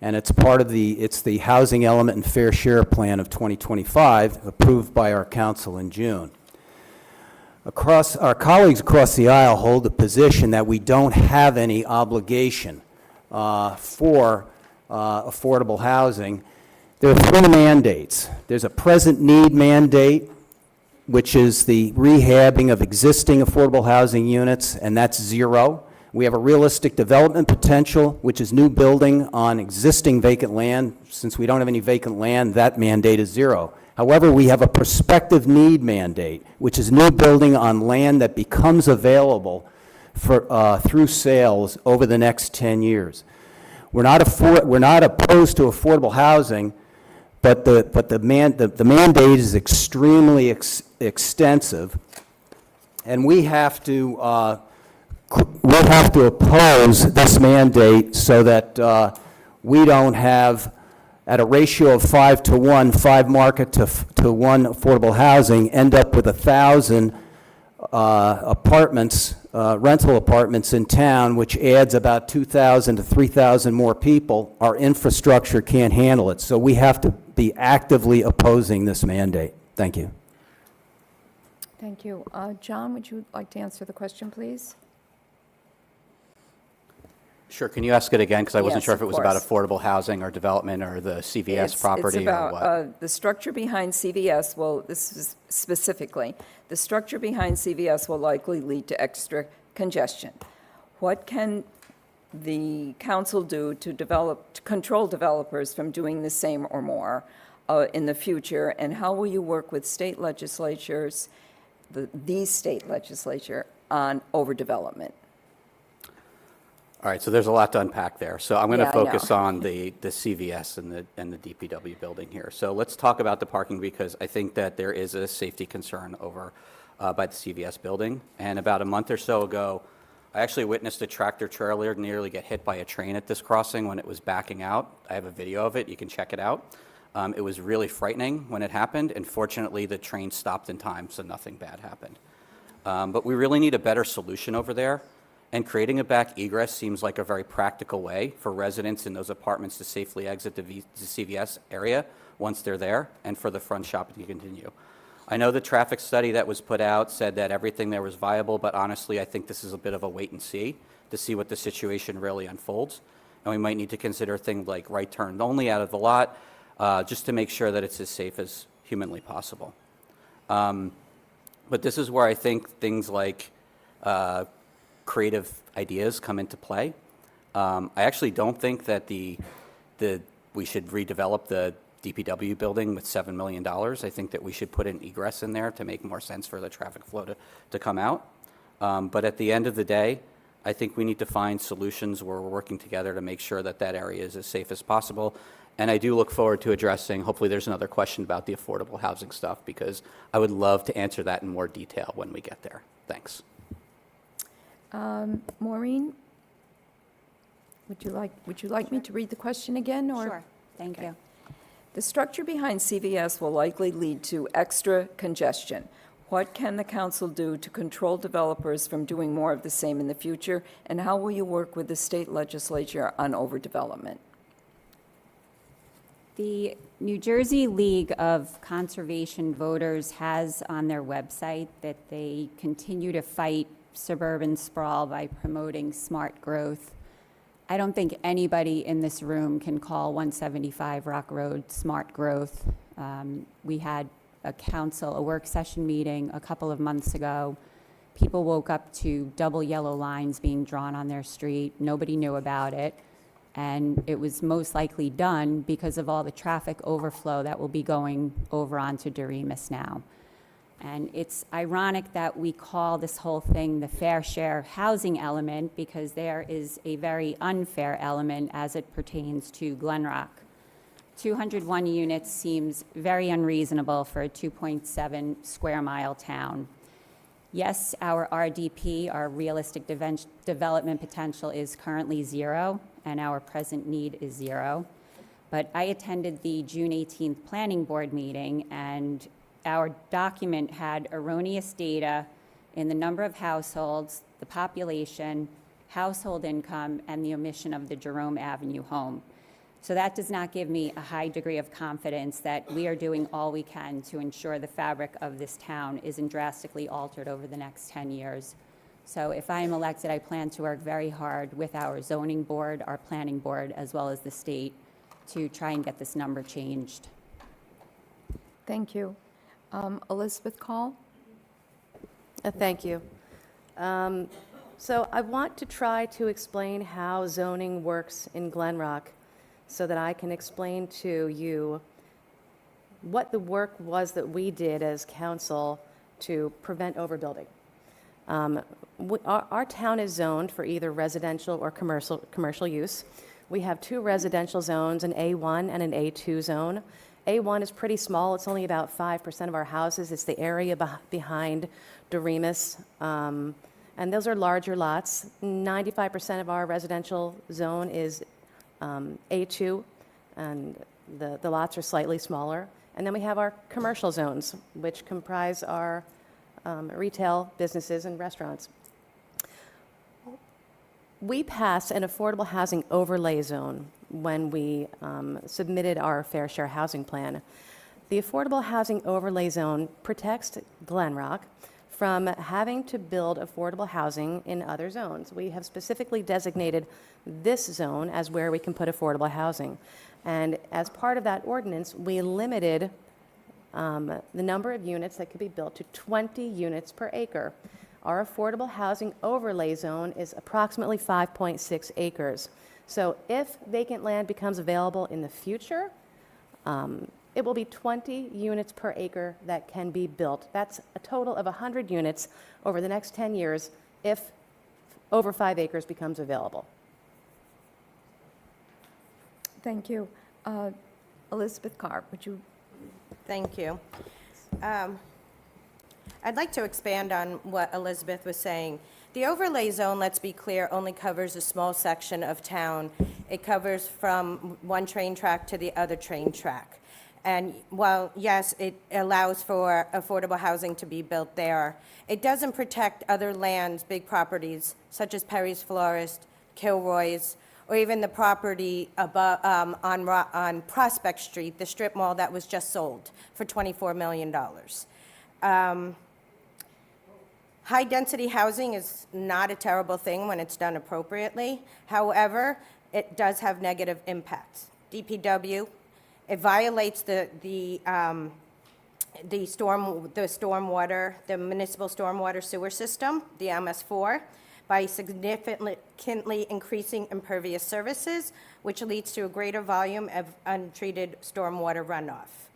H: And it's part of it's the Housing Element and Fair Share Plan of 2025, approved by our council in June. Our colleagues across the aisle hold the position that we don't have any obligation for affordable housing. There are three mandates. There's a present need mandate, which is the rehabbing of existing affordable housing units, and that's zero. We have a realistic development potential, which is new building on existing vacant land. Since we don't have any vacant land, that mandate is zero. However, we have a prospective need mandate, which is new building on land that becomes available for, through sales over the next 10 years. We're not opposed to affordable housing, but the mandate is extremely extensive, and we have to oppose this mandate so that we don't have, at a ratio of 5 to 1, 5 market to 1 affordable housing, end up with 1,000 apartments, rental apartments in town, which adds about 2,000 to 3,000 more people. Our infrastructure can't handle it, so we have to be actively opposing this mandate. Thank you.
B: Thank you. John, would you like to answer the question, please?
F: Sure, can you ask it again? Because I wasn't
B: Yes,
F: sure if
B: of
F: it was about
B: course.
F: affordable housing or development or the CVS property
B: It's about
F: or what?
B: the structure behind CVS, well, this is specifically, the structure behind CVS will likely lead to extra congestion. What can the council do to control developers from doing the same or more in the future? And how will you work with state legislatures, the state legislature, on overdevelopment?
F: All right, so there's a lot to unpack there. So I'm going to
B: Yeah, I know.
F: focus on the CVS and the DPW building here. So let's talk about the parking because I think that there is a safety concern over by the CVS building. And about a month or so ago, I actually witnessed a tractor trailer nearly get hit by a train at this crossing when it was backing out. I have a video of it. You can check it out. It was really frightening when it happened, and fortunately, the train stopped in time, so nothing bad happened. But we really need a better solution over there. And creating a back egress seems like a very practical way for residents in those apartments to safely exit the CVS area once they're there and for the front shopping to continue. I know the traffic study that was put out said that everything there was viable, but honestly, I think this is a bit of a wait and see to see what the situation really unfolds. And we might need to consider things like right turn only out of the lot, just to make sure that it's as safe as humanly possible. But this is where I think things like creative ideas come into play. I actually don't think that we should redevelop the DPW building with $7 million. I think that we should put an egress in there to make more sense for the traffic flow to come out. But at the end of the day, I think we need to find solutions where we're working together to make sure that that area is as safe as possible. And I do look forward to addressing, hopefully there's another question about the affordable housing stuff, because I would love to answer that in more detail when we get there. Thanks.
B: Maureen, would you like me to read the question again, or?
E: Sure, thank you.
B: The structure behind CVS will likely lead to extra congestion. What can the council do to control developers from doing more of the same in the future? And how will you work with the state legislature on overdevelopment?
E: The New Jersey League of Conservation Voters has on their website that they continue to fight suburban sprawl by promoting smart growth. I don't think anybody in this room can call 175 Rock Road smart growth. We had a work session meeting a couple of months ago. People woke up to double yellow lines being drawn on their street. Nobody knew about it. And it was most likely done because of all the traffic overflow that will be going over onto Doremus now. And it's ironic that we call this whole thing the fair share housing element because there is a very unfair element as it pertains to Glen Rock. 201 units seems very unreasonable for a 2.7 square mile town. Yes, our RDP, our realistic development potential, is currently 0, and our present need is 0. But I attended the June 18th Planning Board meeting, and our document had erroneous data in the number of households, the population, household income, and the omission of the Jerome Avenue home. So that does not give me a high degree of confidence that we are doing all we can to ensure the fabric of this town isn't drastically altered over the next 10 years. So if I am elected, I plan to work very hard with our zoning board, our planning board, as well as the state to try and get this number changed.
B: Thank you. Elizabeth Call?
D: Thank you. So I want to try to explain how zoning works in Glen Rock so that I can explain to you what the work was that we did as council to prevent overbuilding. Our town is zoned for either residential or commercial use. We have 2 residential zones, an A1 and an A2 zone. A1 is pretty small. It's only about 5% of our houses. It's the area behind Doremus. And those are larger lots. 95% of our residential zone is A2, and the lots are slightly smaller. And then we have our commercial zones, which comprise our retail businesses and restaurants. We passed an affordable housing overlay zone when we submitted our fair share housing plan. The Affordable Housing Overlay Zone protects Glen Rock from having to build affordable housing in other zones. We have specifically designated this zone as where we can put affordable housing. And as part of that ordinance, we limited the number of units that could be built to 20 units per acre. Our affordable housing overlay zone is approximately 5.6 acres. So if vacant land becomes available in the future, it will be 20 units per acre that can be built. That's a total of 100 units over the next 10 years if over 5 acres becomes available.
B: Thank you. Elizabeth Carr, would you?
C: Thank you. I'd like to expand on what Elizabeth was saying. The overlay zone, let's be clear, only covers a small section of town. It covers from one train track to the other train track. And while, yes, it allows for affordable housing to be built there, it doesn't protect other lands, big properties, such as Perry's Florist, Kilroy's, or even the property above, on Prospect Street, the strip mall that was just sold for $24 million. High-density housing is not a terrible thing when it's done appropriately. However, it does have negative impacts. DPW, it violates the stormwater, the municipal stormwater sewer system, the MS4, by significantly increasing impervious surfaces, which leads to a greater volume of untreated stormwater runoff.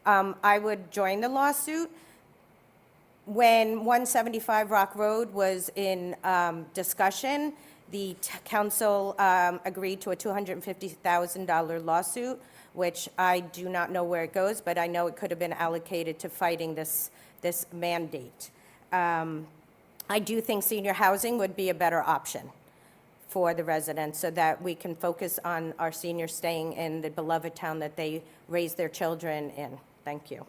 C: I would join the lawsuit. When 175 Rock Road was in discussion, the council agreed to a $250,000 lawsuit, which I do not know where it goes, but I know it could have been allocated to fighting this mandate. I do think senior housing would be a better option for the residents so that we can focus on our seniors staying in the beloved town that they raise their children in. Thank you.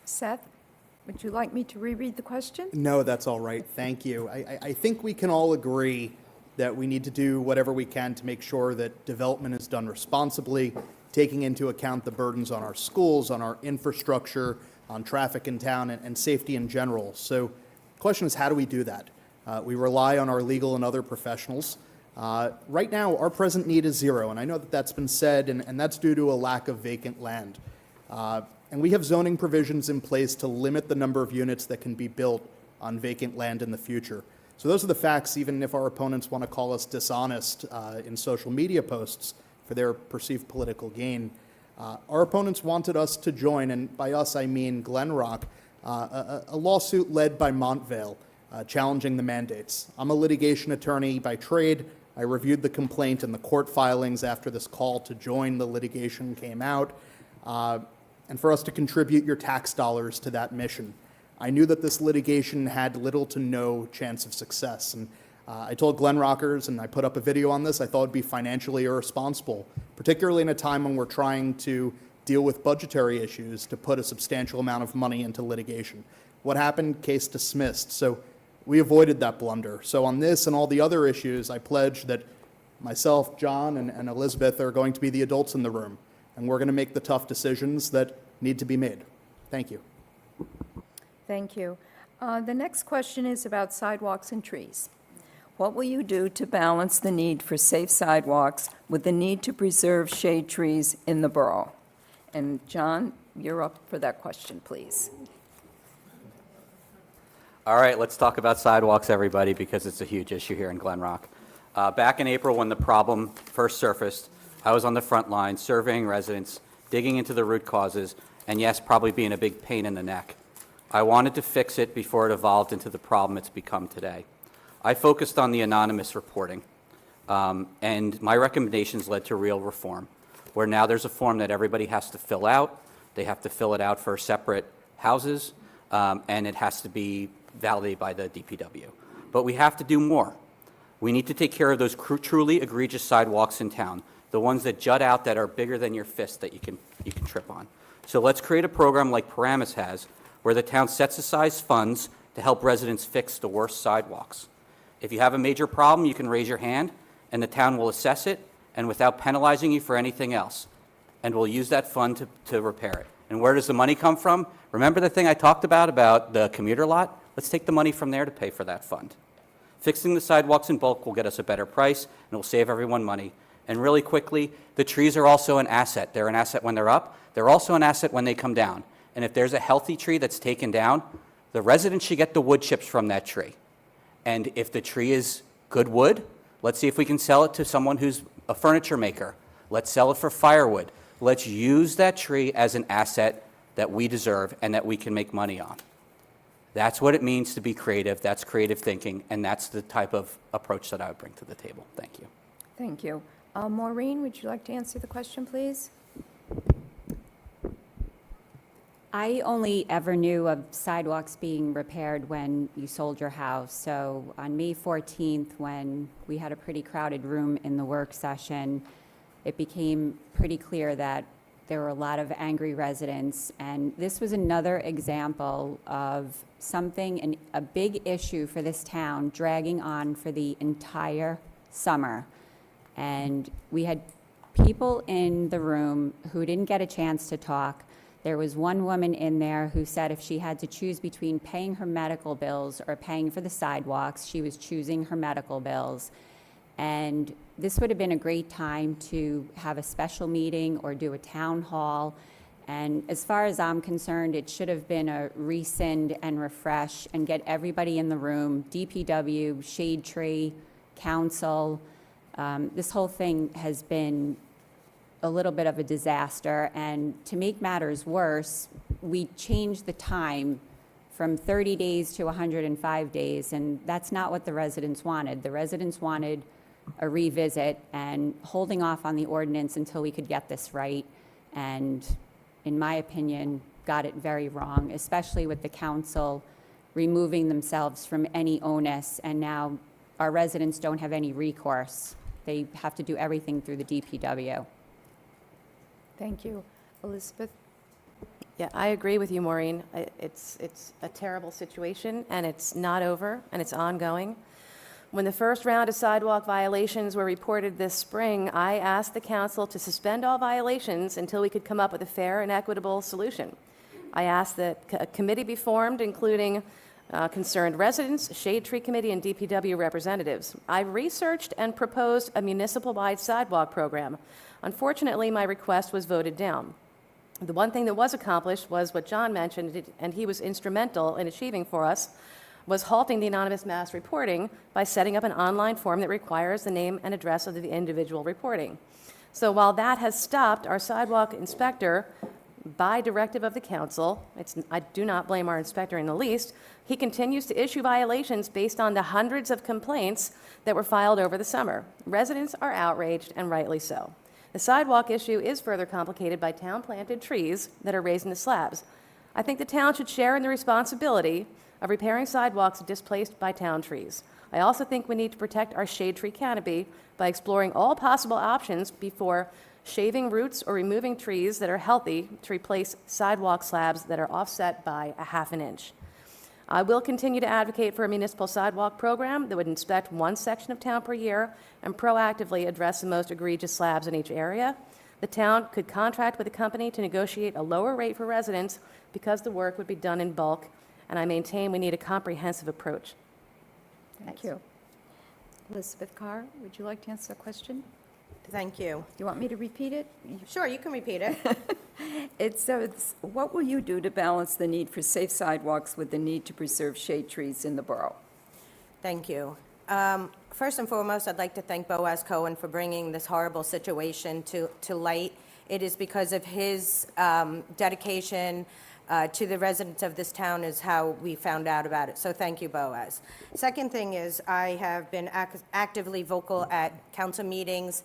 B: Seth, would you like me to reread the question?
I: No, that's all right. Thank you. I think we can all agree that we need to do whatever we can to make sure that development is done responsibly, taking into account the burdens on our schools, on our infrastructure, on traffic in town, and safety in general. So the question is, how do we do that? We rely on our legal and other professionals. Right now, our present need is zero, and I know that that's been said, and that's due to a lack of vacant land. And we have zoning provisions in place to limit the number of units that can be built on vacant land in the future. So those are the facts, even if our opponents want to call us dishonest in social media posts for their perceived political gain. Our opponents wanted us to join, and by us I mean Glen Rock, a lawsuit led by Montvale challenging the mandates. I'm a litigation attorney by trade. I reviewed the complaint and the court filings after this call to join the litigation came out, and for us to contribute your tax dollars to that mission. I knew that this litigation had little to no chance of success, and I told Glen Rockers, and I put up a video on this, I thought it would be financially irresponsible, particularly in a time when we're trying to deal with budgetary issues to put a substantial amount of money into litigation. What happened? Case dismissed. So we avoided that blunder. So on this and all the other issues, I pledge that myself, John, and Elizabeth are going to be the adults in the room, and we're going to make the tough decisions that need to be made. Thank you.
B: Thank you. The next question is about sidewalks and trees. What will you do to balance the need for safe sidewalks with the need to preserve shade trees in the borough? And John, you're up for that question, please.
F: All right, let's talk about sidewalks, everybody, because it's a huge issue here in Glen Rock. Back in April, when the problem first surfaced, I was on the front line surveying residents, digging into the root causes, and yes, probably being a big pain in the neck. I wanted to fix it before it evolved into the problem it's become today. I focused on the anonymous reporting, and my recommendations led to real reform, where now there's a form that everybody has to fill out. They have to fill it out for separate houses, and it has to be validated by the DPW. But we have to do more. We need to take care of those truly egregious sidewalks in town, the ones that jut out that are bigger than your fist that you can trip on. So let's create a program like Paramus has, where the town sets aside funds to help residents fix the worst sidewalks. If you have a major problem, you can raise your hand, and the town will assess it, and without penalizing you for anything else. and we'll use that fund to repair it. And where does the money come from? Remember the thing I talked about the commuter lot? Let's take the money from there to pay for that fund. Fixing the sidewalks in bulk will get us a better price, and it will save everyone money. And really quickly, the trees are also an asset. They're an asset when they're up. They're also an asset when they come down. And if there's a healthy tree that's taken down, the residents should get the wood chips from that tree. And if the tree is good wood, let's see if we can sell it to someone who's a furniture maker. Let's sell it for firewood. Let's use that tree as an asset that we deserve and that we can make money on. That's what it means to be creative. That's creative thinking, and that's the type of approach that I would bring to the table. Thank you.
B: Thank you. Maureen, would you like to answer the question, please?
E: I only ever knew of sidewalks being repaired when you sold your house. So on May 14th, when we had a pretty crowded room in the work session, it became pretty clear that there were a lot of angry residents. And this was another example of something, a big issue for this town, dragging on for the entire summer. And we had people in the room who didn't get a chance to talk. There was one woman in there who said if she had to choose between paying her medical bills or paying for the sidewalks, she was choosing her medical bills. And this would have been a great time to have a special meeting or do a town hall. And as far as I'm concerned, it should have been a rescind and refresh and get everybody in the room, DPW, Shade Tree, Council. This whole thing has been a little bit of a disaster, and to make matters worse, we changed the time from 30 days to 105 days, and that's not what the residents wanted. The residents wanted a revisit and holding off on the ordinance until we could get this right, and in my opinion, got it very wrong, especially with the council removing themselves from any onus, and now our residents don't have any recourse. They have to do everything through the DPW.
B: Thank you. Elizabeth?
D: Yeah, I agree with you, Maureen. It's a terrible situation, and it's not over, and it's ongoing. When the first round of sidewalk violations were reported this spring, I asked the council to suspend all violations until we could come up with a fair and equitable solution. I asked that a committee be formed, including concerned residents, Shade Tree Committee, and DPW representatives. I researched and proposed a municipal-wide sidewalk program. Unfortunately, my request was voted down. The one thing that was accomplished was what John mentioned, and he was instrumental in achieving for us, was halting the anonymous mass reporting by setting up an online form that requires the name and address of the individual reporting. So while that has stopped, our sidewalk inspector, by directive of the council, I do not blame our inspector in the least, he continues to issue violations based on the hundreds of complaints that were filed over the summer. Residents are outraged, and rightly so. The sidewalk issue is further complicated by town-planted trees that are raised into slabs. I think the town should share in the responsibility of repairing sidewalks displaced by town trees. I also think we need to protect our shade tree canopy by exploring all possible options before shaving roots or removing trees that are healthy to replace sidewalk slabs that are offset by a half an inch. I will continue to advocate for a municipal sidewalk program that would inspect one section of town per year and proactively address the most egregious slabs in each area. The town could contract with a company to negotiate a lower rate for residents because the work would be done in bulk, and I maintain we need a comprehensive approach.
B: Thank you. Elizabeth Carr, would you like to answer the question?
C: Thank you.
B: You want me to repeat it?
C: Sure, you can repeat it.
B: It's what will you do to balance the need for safe sidewalks with the need to preserve shade trees in the borough?
C: Thank you. First and foremost, I'd like to thank Boaz Cohen for bringing this horrible situation to light. It is because of his dedication to the residents of this town is how we found out about it. So thank you, Boaz. Second thing is I have been actively vocal at council meetings,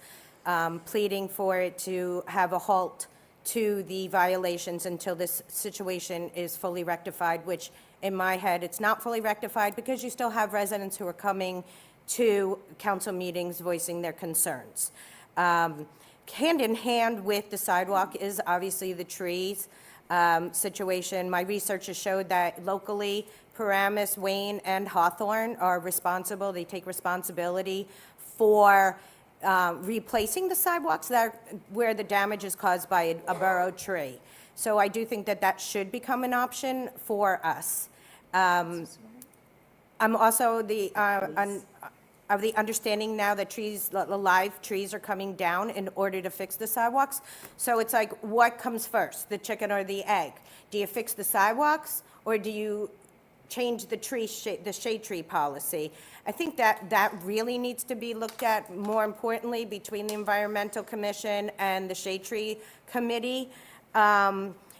C: pleading for it to have a halt to the violations until this situation is fully rectified, which in my head, it's not fully rectified because you still have residents who are coming to council meetings voicing their concerns. Hand in hand with the sidewalk is obviously the trees situation. My research has showed that locally, Paramus, Wayne, and Hawthorne are responsible. They take responsibility for replacing the sidewalks where the damage is caused by a borough tree. So I do think that that should become an option for us. I'm also of the understanding now that the live trees are coming down in order to fix the sidewalks. So it's like, what comes first, the chicken or the egg? Do you fix the sidewalks, or do you change the shade tree policy? I think that really needs to be looked at more importantly between the Environmental Commission and the Shade Tree Committee.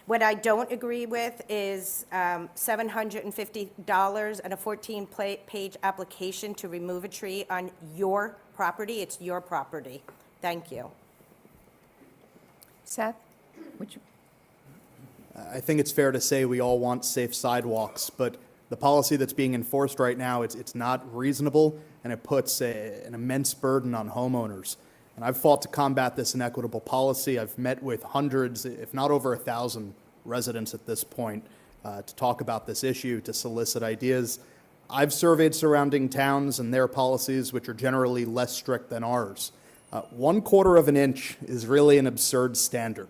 C: What I don't agree with is $750 and a 14-page application to remove a tree on your property. It's your property. Thank you.
B: Seth, would you?
I: I think it's fair to say we all want safe sidewalks, but the policy that's being enforced right now, it's not reasonable, and it puts an immense burden on homeowners. And I've fought to combat this inequitable policy. I've met with hundreds, if not over 1,000 residents at this point to talk about this issue, to solicit ideas. I've surveyed surrounding towns and their policies, which are generally less strict than ours. 1/4 of an inch is really an absurd standard.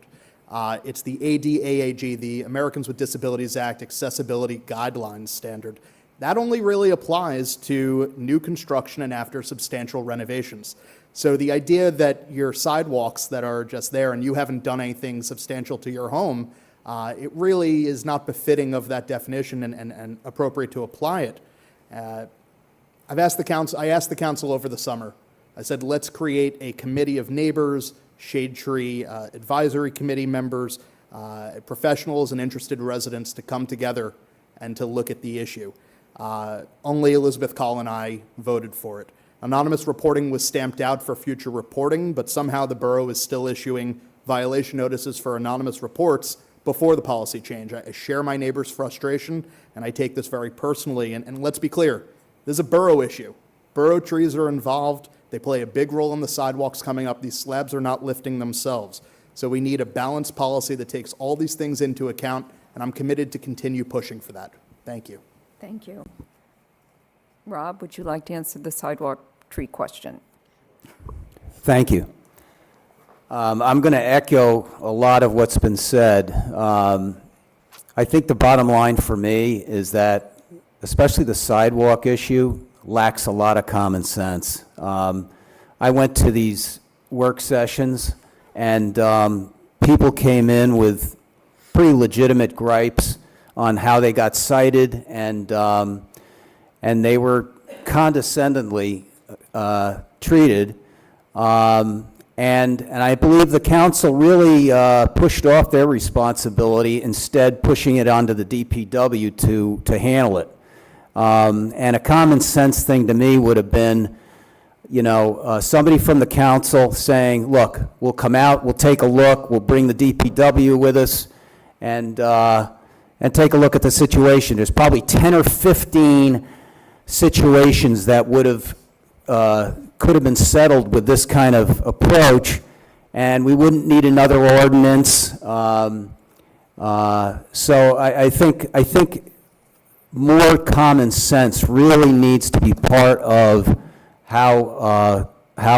I: It's the ADAAG, the Americans with Disabilities Act Accessibility Guidelines standard. That only really applies to new construction and after substantial renovations. So the idea that your sidewalks that are just there and you haven't done anything substantial to your home, it really is not befitting of that definition and appropriate to apply it. I asked the council over the summer. I said, let's create a committee of neighbors, shade tree advisory committee members, professionals and interested residents to come together and to look at the issue. Only Elizabeth Call and I voted for it. Anonymous reporting was stamped out for future reporting, but somehow the borough is still issuing violation notices for anonymous reports before the policy change. I share my neighbor's frustration, and I take this very personally. And let's be clear, this is a borough issue. Borough trees are involved. They play a big role in the sidewalks coming up. These slabs are not lifting themselves. So we need a balanced policy that takes all these things into account, and I'm committed to continue pushing for that. Thank you.
B: Thank you. Rob, would you like to answer the sidewalk tree question?
H: Thank you. I'm going to echo a lot of what's been said. I think the bottom line for me is that, especially the sidewalk issue, lacks a lot of common sense. I went to these work sessions, and people came in with pretty legitimate gripes on how they got cited, and they were condescendingly treated. And I believe the council really pushed off their responsibility, instead pushing it onto the DPW to handle it. And a common sense thing to me would have been, somebody from the council saying, look, we'll come out, we'll take a look, we'll bring the DPW with us, and take a look at the situation. There's probably 10 or 15 situations that could have been settled with this kind of approach, and we wouldn't need another ordinance. So I think more common sense really needs to be part of how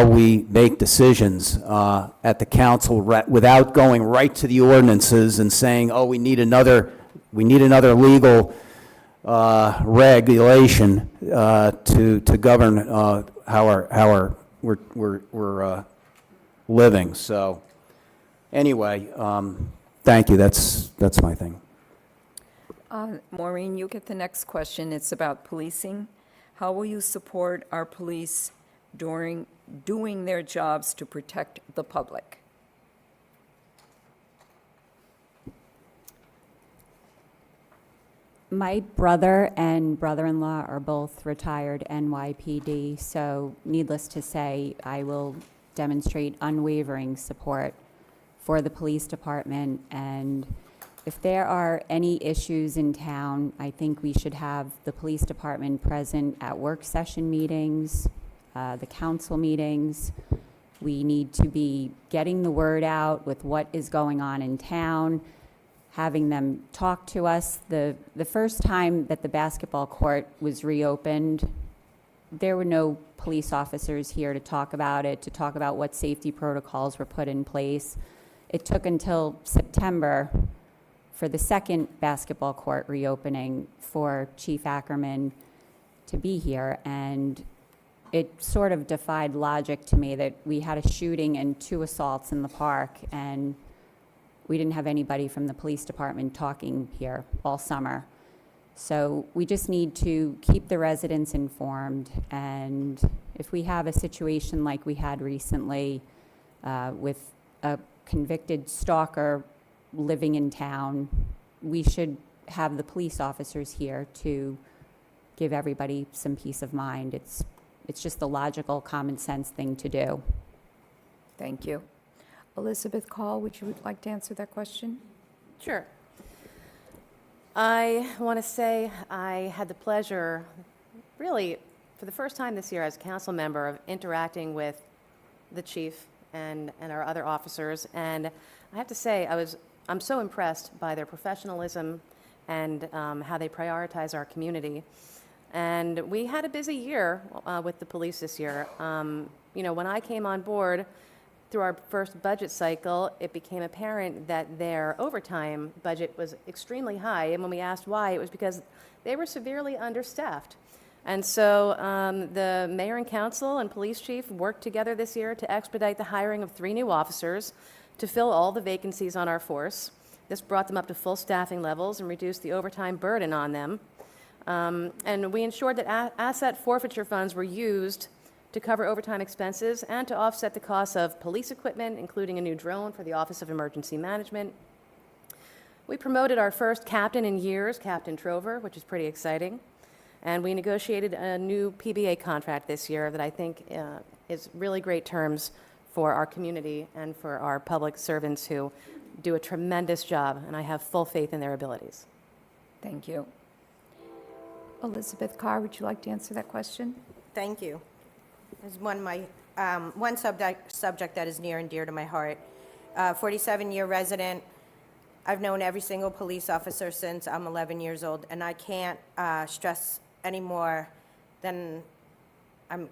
H: we make decisions at the council, without going right to the ordinances and saying, oh, we need another legal regulation to govern how we're living. So anyway, thank you. That's my thing.
B: Maureen, you get the next question. It's about policing. How will you support our police during doing their jobs to protect the public?
E: My brother and brother-in-law are both retired NYPD, so needless to say, I will demonstrate unwavering support for the police department. And if there are any issues in town, I think we should have the police department present at work session meetings, the council meetings. We need to be getting the word out with what is going on in town, having them talk to us. The first time that the basketball court was reopened there were no police officers here to talk about it, to talk about what safety protocols were put in place. It took until September for the second basketball court reopening for Chief Ackerman to be here, and it sort of defied logic to me that we had a shooting and 2 assaults in the park, and we didn't have anybody from the police department talking here all summer. So we just need to keep the residents informed, and if we have a situation like we had recently with a convicted stalker living in town, we should have the police officers here to give everybody some peace of mind. It's just the logical, common sense thing to do.
B: Thank you. Elizabeth Call, would you like to answer that question?
D: Sure. I want to say I had the pleasure, really, for the first time this year as a council member, of interacting with the chief and our other officers. And I have to say, I'm so impressed by their professionalism and how they prioritize our community. And we had a busy year with the police this year. When I came on board, through our first budget cycle, it became apparent that their overtime budget was extremely high. And when we asked why, it was because they were severely understaffed. And so the mayor and council and police chief worked together this year to expedite the hiring of 3 new officers to fill all the vacancies on our force. This brought them up to full staffing levels and reduced the overtime burden on them. And we ensured that asset forfeiture funds were used to cover overtime expenses and to offset the costs of police equipment, including a new drone for the Office of Emergency Management. We promoted our first captain in years, Captain Trover, which is pretty exciting. And we negotiated a new PBA contract this year that I think is really great terms for our community and for our public servants who do a tremendous job, and I have full faith in their abilities.
B: Thank you. Elizabeth Carr, would you like to answer that question?
C: Thank you. There's one subject that is near and dear to my heart. 47-year resident. I've known every single police officer since I'm 11 years old, and I can't stress any more than I'm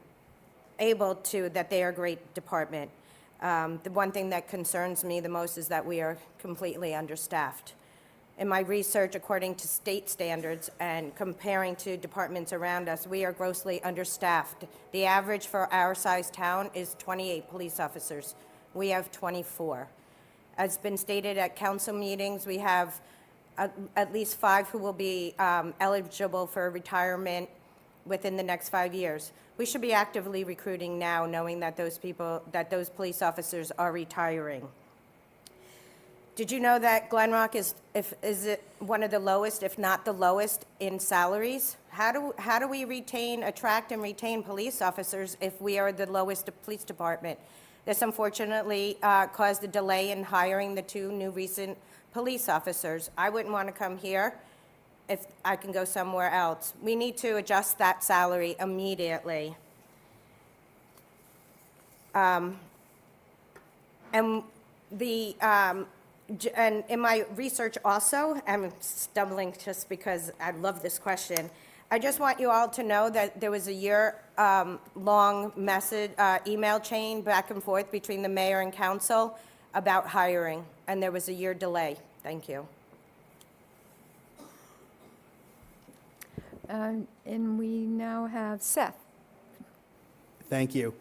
C: able to that they are a great department. The one thing that concerns me the most is that we are completely understaffed. In my research, according to state standards and comparing to departments around us, we are grossly understaffed. The average for our size town is 28 police officers. We have 24. As been stated at council meetings, we have at least 5 who will be eligible for retirement within the next 5 years. We should be actively recruiting now, knowing that those police officers are retiring. Did you know that Glen Rock is it one of the lowest, if not the lowest, in salaries? How do we attract and retain police officers if we are the lowest police department? This unfortunately caused a delay in hiring the 2 new recent police officers. I wouldn't want to come here if I can go somewhere else. We need to adjust that salary immediately. And in my research also, I'm stumbling just because I love this question. I just want you all to know that there was a year-long email chain back and forth between the mayor and council about hiring, and there was a year delay. Thank you.
B: And we now have Seth.
I: Thank you.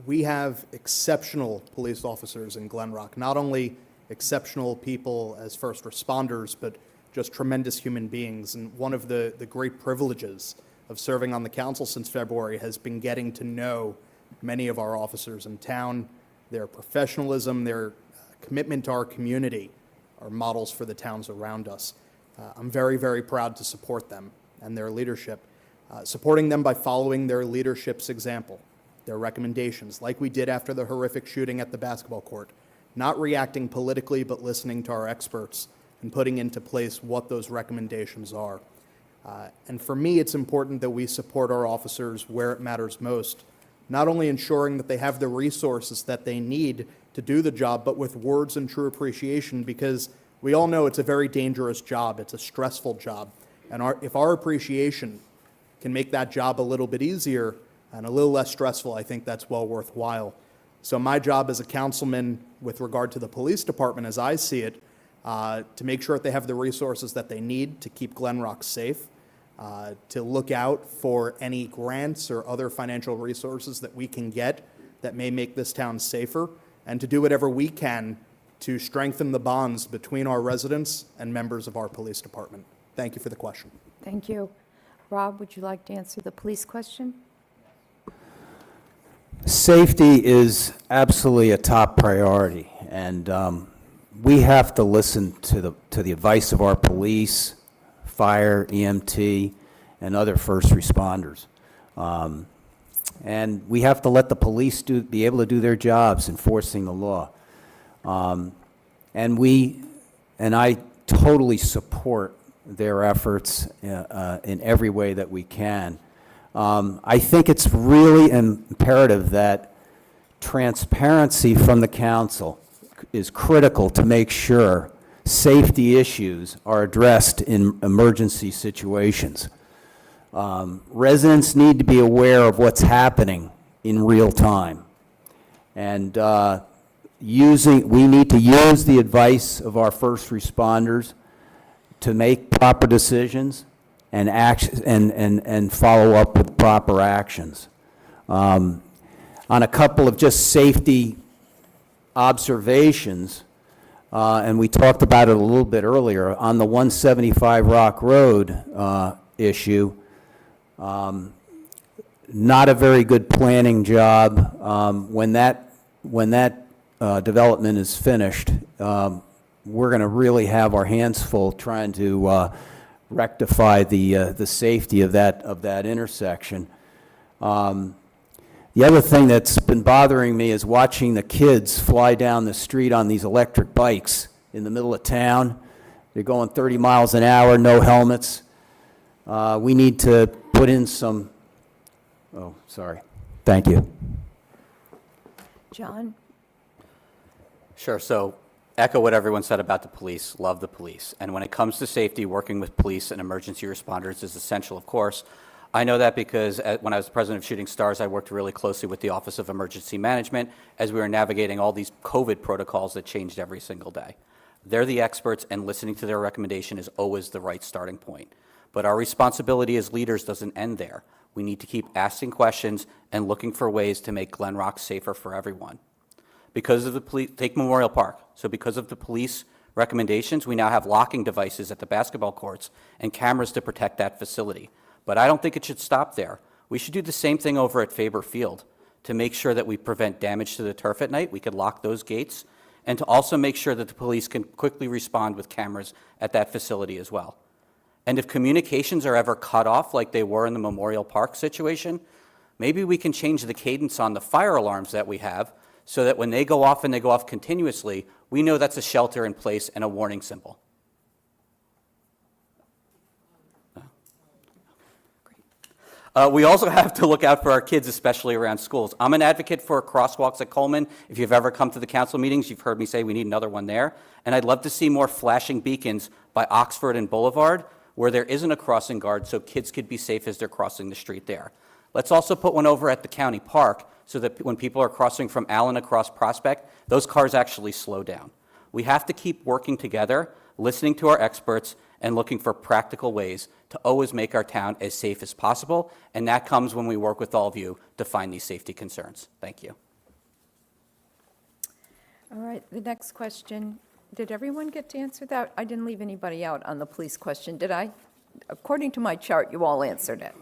I: We have exceptional police officers in Glen Rock, not only exceptional people as first responders, but just tremendous human beings. And one of the great privileges of serving on the council since February has been getting to know many of our officers in town. Their professionalism, their commitment to our community are models for the towns around us. I'm very, very proud to support them and their leadership, supporting them by following their leadership's example, their recommendations, like we did after the horrific shooting at the basketball court, not reacting politically, but listening to our experts and putting into place what those recommendations are. And for me, it's important that we support our officers where it matters most, not only ensuring that they have the resources that they need to do the job, but with words and true appreciation, because we all know it's a very dangerous job. It's a stressful job. And if our appreciation can make that job a little bit easier, and a little less stressful, I think that's well worthwhile. So my job as a councilman with regard to the police department, as I see it, to make sure that they have the resources that they need to keep Glen Rock safe, to look out for any grants or other financial resources that we can get that may make this town safer, and to do whatever we can to strengthen the bonds between our residents and members of our police department. Thank you for the question.
B: Thank you. Rob, would you like to answer the police question?
H: Safety is absolutely a top priority, and we have to listen to the advice of our police, fire, EMT, and other first responders. And we have to let the police be able to do their jobs enforcing the law. And I totally support their efforts in every way that we can. I think it's really imperative that transparency from the council is critical to make sure safety issues are addressed in emergency situations. Residents need to be aware of what's happening in real time. And we need to use the advice of our first responders to make proper decisions and follow up with proper actions. On a couple of just safety observations, and we talked about it a little bit earlier, on the 175 Rock Road issue, not a very good planning job. When that development is finished, we're going to really have our hands full trying to rectify the safety of that intersection. The other thing that's been bothering me is watching the kids fly down the street on these electric bikes in the middle of town. They're going 30 miles an hour, no helmets. We need to put in some, oh, sorry. Thank you.
B: John?
F: Sure. So echo what everyone said about the police. Love the police. And when it comes to safety, working with police and emergency responders is essential, of course. I know that because when I was president of Shooting Stars, I worked really closely with the Office of Emergency Management as we were navigating all these COVID protocols that changed every single day. They're the experts, and listening to their recommendation is always the right starting point. But our responsibility as leaders doesn't end there. We need to keep asking questions and looking for ways to make Glen Rock safer for everyone. Because of the police, take Memorial Park. So because of the police recommendations, we now have locking devices at the basketball courts and cameras to protect that facility. But I don't think it should stop there. We should do the same thing over at Faber Field to make sure that we prevent damage to the turf at night. We could lock those gates, and to also make sure that the police can quickly respond with cameras at that facility as well. And if communications are ever cut off like they were in the Memorial Park situation, maybe we can change the cadence on the fire alarms that we have so that when they go off and they go off continuously, we know that's a shelter in place and a warning symbol. We also have to look out for our kids, especially around schools. I'm an advocate for crosswalks at Coleman. If you've ever come to the council meetings, you've heard me say we need another one there. And I'd love to see more flashing beacons by Oxford and Boulevard where there isn't a crossing guard so kids could be safe as they're crossing the street there. Let's also put one over at the county park so that when people are crossing from Allen across Prospect, those cars actually slow down. We have to keep working together, listening to our experts, and looking for practical ways to always make our town as safe as possible, and that comes when we work with all of you to find these safety concerns. Thank you.
B: All right, the next question. Did everyone get to answer that? I didn't leave anybody out on the police question, did I? According to my chart, you all answered it.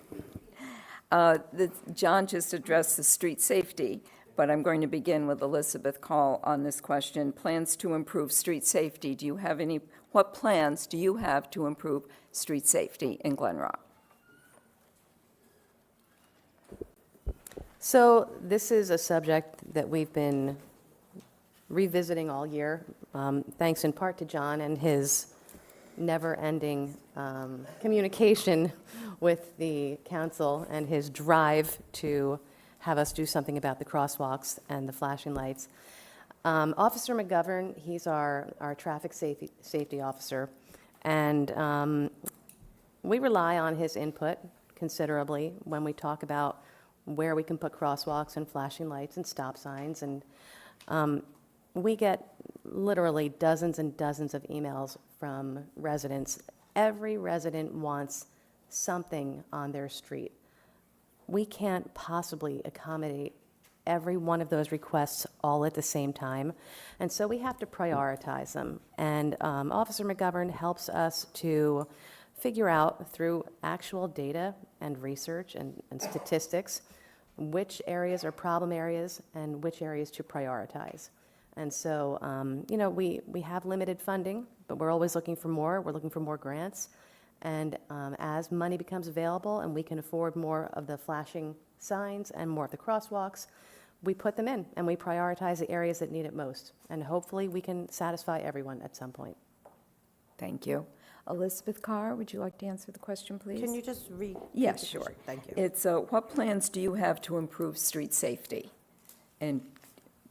B: John just addressed the street safety, but I'm going to begin with Elizabeth Call on this question. Plans to improve street safety. Do you have any, what plans do you have to improve street safety in Glen Rock?
D: So this is a subject that we've been revisiting all year, thanks in part to John and his never-ending communication with the council and his drive to have us do something about the crosswalks and the flashing lights. Officer McGovern, he's our traffic safety officer, and we rely on his input considerably when we talk about where we can put crosswalks and flashing lights and stop signs. And we get literally dozens and dozens of emails from residents. Every resident wants something on their street. We can't possibly accommodate every one of those requests all at the same time, and so we have to prioritize them. And Officer McGovern helps us to figure out through actual data and research and statistics which areas are problem areas and which areas to prioritize. And so, we have limited funding, but we're always looking for more. We're looking for more grants. And as money becomes available and we can afford more of the flashing signs and more of the crosswalks, we put them in and we prioritize the areas that need it most. And hopefully we can satisfy everyone at some point.
B: Thank you. Elizabeth Carr, would you like to answer the question, please?
C: Can you just read?
B: Yes, sure.
C: Thank you.
B: It's, what plans do you have to improve street safety? And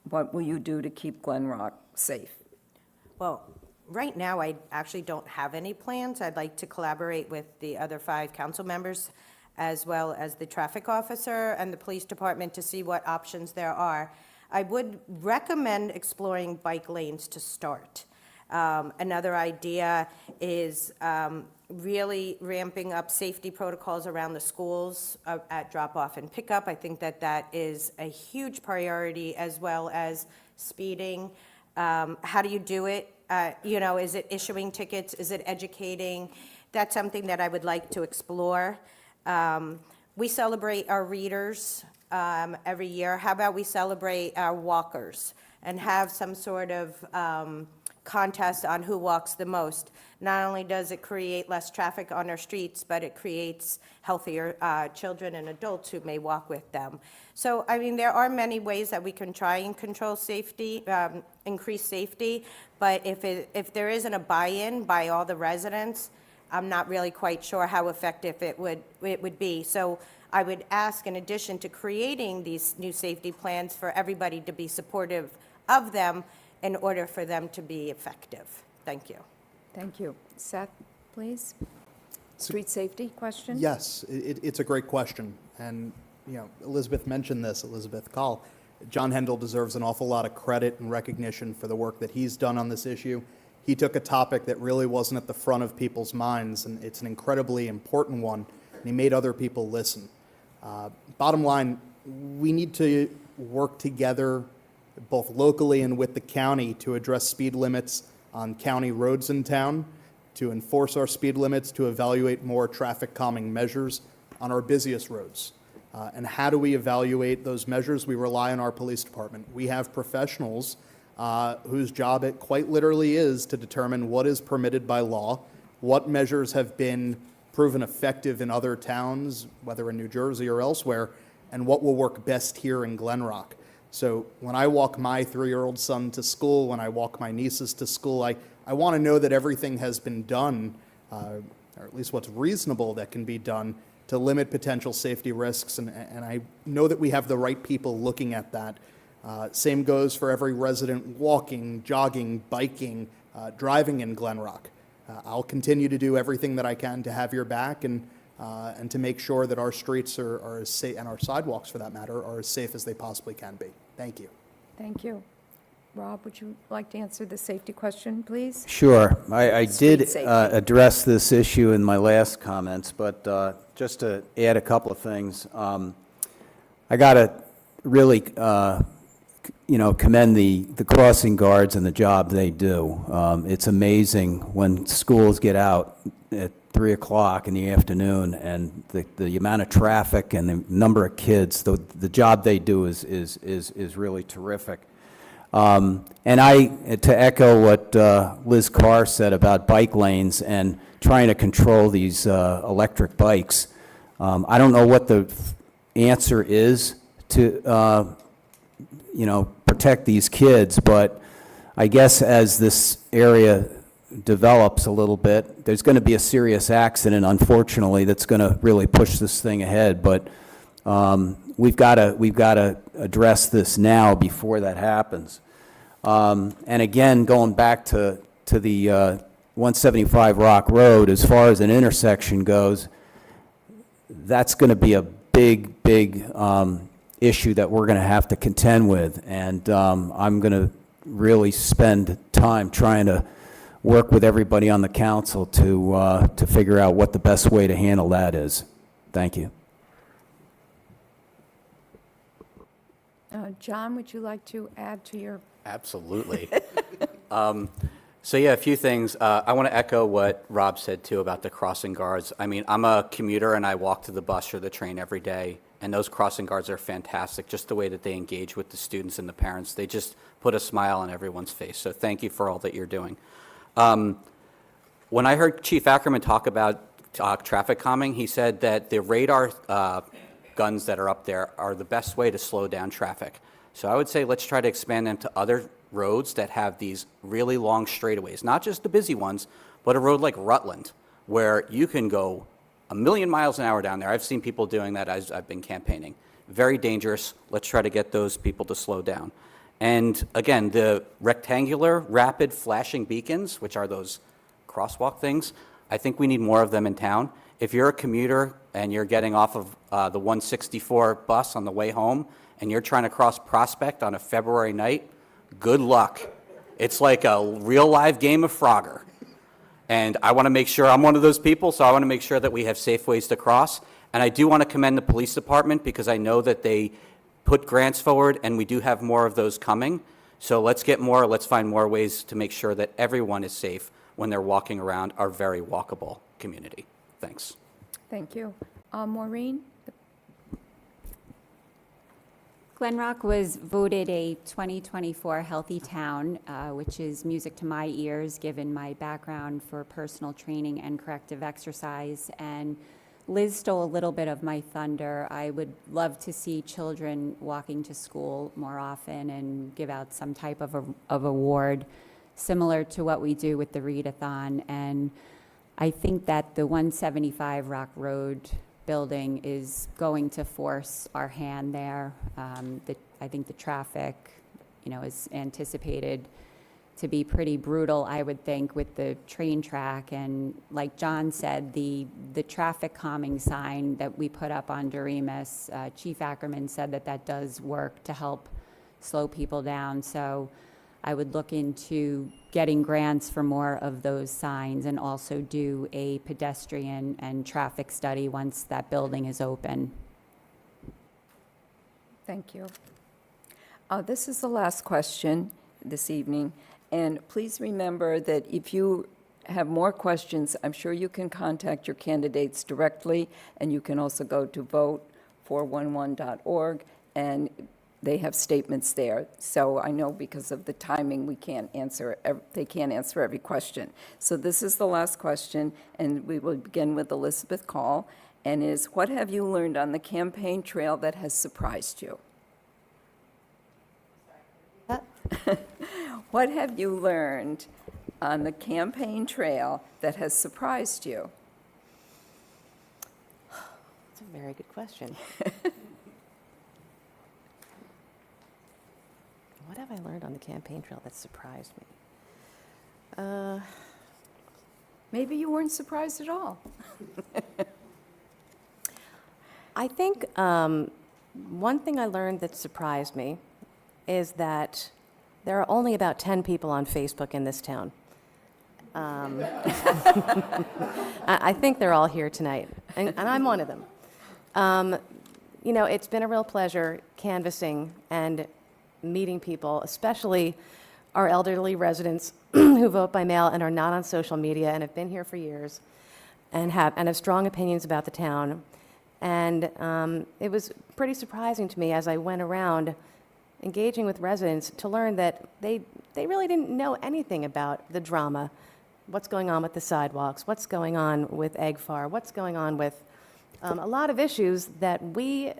B: what will you do to keep Glen Rock safe?
C: Well, right now, I actually don't have any plans. I'd like to collaborate with the other 5 council members, as well as the traffic officer and the police department, to see what options there are. I would recommend exploring bike lanes to start. Another idea is really ramping up safety protocols around the schools at drop-off and pickup. I think that is a huge priority, as well as speeding. How do you do it? Is it issuing tickets? Is it educating? That's something that I would like to explore. We celebrate our readers every year. How about we celebrate our walkers and have some sort of contest on who walks the most? Not only does it create less traffic on our streets, but it creates healthier children and adults who may walk with them. So, there are many ways that we can try and control safety, increase safety, but if there isn't a buy-in by all the residents, I'm not really quite sure how effective it would be. So I would ask, in addition to creating these new safety plans, for everybody to be supportive of them in order for them to be effective. Thank you.
B: Thank you. Seth, please. Street safety question?
I: Yes, it's a great question. And, Elizabeth mentioned this, Elizabeth Call. John Hendel deserves an awful lot of credit and recognition for the work that he's done on this issue. He took a topic that really wasn't at the front of people's minds, and it's an incredibly important one, and he made other people listen. Bottom line, we need to work together, both locally and with the county, to address speed limits on county roads in town, to enforce our speed limits, to evaluate more traffic calming measures on our busiest roads. And how do we evaluate those measures? We rely on our police department. We have professionals whose job it quite literally is to determine what is permitted by law, what measures have been proven effective in other towns, whether in New Jersey or elsewhere, and what will work best here in Glen Rock. So when I walk my 3-year-old son to school, when I walk my nieces to school, I want to know that everything has been done, or at least what's reasonable that can be done, to limit potential safety risks, and I know that we have the right people looking at that. Same goes for every resident walking, jogging, biking, driving in Glen Rock. I'll continue to do everything that I can to have your back and to make sure that our streets are as safe, and our sidewalks, for that matter, are as safe as they possibly can be. Thank you.
B: Thank you. Rob, would you like to answer the safety question, please?
H: Sure. I did
B: safety.
H: address this issue in my last comments, but just to add a couple of things, I got to really, commend the crossing guards and the job they do. It's amazing when schools get out at 3 o'clock in the afternoon, and the amount of traffic and the number of kids. The job they do is really terrific. And to echo what Liz Carr said about bike lanes and trying to control these electric bikes, I don't know what the answer is to, protect these kids, but I guess as this area develops a little bit, there's going to be a serious accident, unfortunately, that's going to really push this thing ahead. But we've got to address this now before that happens. And again, going back to the 175 Rock Road, as far as an intersection goes, that's going to be a big issue that we're going to have to contend with, and I'm going to really spend time trying to work with everybody on the council to figure out what the best way to handle that is. Thank you.
B: John, would you like to add to your?
F: Absolutely. So yeah, a few things. I want to echo what Rob said too about the crossing guards. I mean, I'm a commuter and I walk to the bus or the train every day, and those crossing guards are fantastic. Just the way that they engage with the students and the parents, they just put a smile on everyone's face. So thank you for all that you're doing. When I heard Chief Ackerman talk about traffic calming, he said that the radar guns that are up there are the best way to slow down traffic. So I would say let's try to expand them to other roads that have these really long straightaways, not just the busy ones, but a road like Rutland, where you can go 1,000,000 miles an hour down there. I've seen people doing that as I've been campaigning. Very dangerous. Let's try to get those people to slow down. And again, the rectangular rapid flashing beacons, which are those crosswalk things, I think we need more of them in town. If you're a commuter and you're getting off of the 164 bus on the way home and you're trying to cross Prospect on a February night, good luck. It's like a real live game of Frogger. And I want to make sure, I'm one of those people, so I want to make sure that we have safe ways to cross. And I do want to commend the police department because I know that they put grants forward and we do have more of those coming. So let's get more, let's find more ways to make sure that everyone is safe when they're walking around our very walkable community. Thanks.
B: Thank you. Maureen?
E: Glen Rock was voted a 2024 Healthy Town, which is music to my ears, given my background for personal training and corrective exercise. And Liz stole a little bit of my thunder. I would love to see children walking to school more often and give out some type of award, similar to what we do with the Readathon. And I think that the 175 Rock Road building is going to force our hand there. I think the traffic, is anticipated to be pretty brutal, I would think, with the train track. And like John said, the traffic calming sign that we put up on Doremus, Chief Ackerman said that does work to help slow people down. So I would look into getting grants for more of those signs and also do a pedestrian and traffic study once that building is open.
B: Thank you. This is the last question this evening, and please remember that if you have more questions, I'm sure you can contact your candidates directly, and you can also go to vote411.org, and they have statements there. So I know because of the timing, they can't answer every question. So this is the last question, and we will begin with Elizabeth Call, and is, what have you learned on the campaign trail that has surprised you? What have you learned on the campaign trail that has surprised you?
D: That's a very good question. What have I learned on the campaign trail that surprised me?
B: Maybe you weren't surprised at all.
D: I think one thing I learned that surprised me is that there are only about 10 people on Facebook in this town. I think they're all here tonight, and I'm one of them. It's been a real pleasure canvassing and meeting people, especially our elderly residents who vote by mail and are not on social media and have been here for years and have strong opinions about the town. And it was pretty surprising to me as I went around engaging with residents to learn that they really didn't know anything about the drama, what's going on with the sidewalks, what's going on with EGFAR, what's going on with a lot of issues that we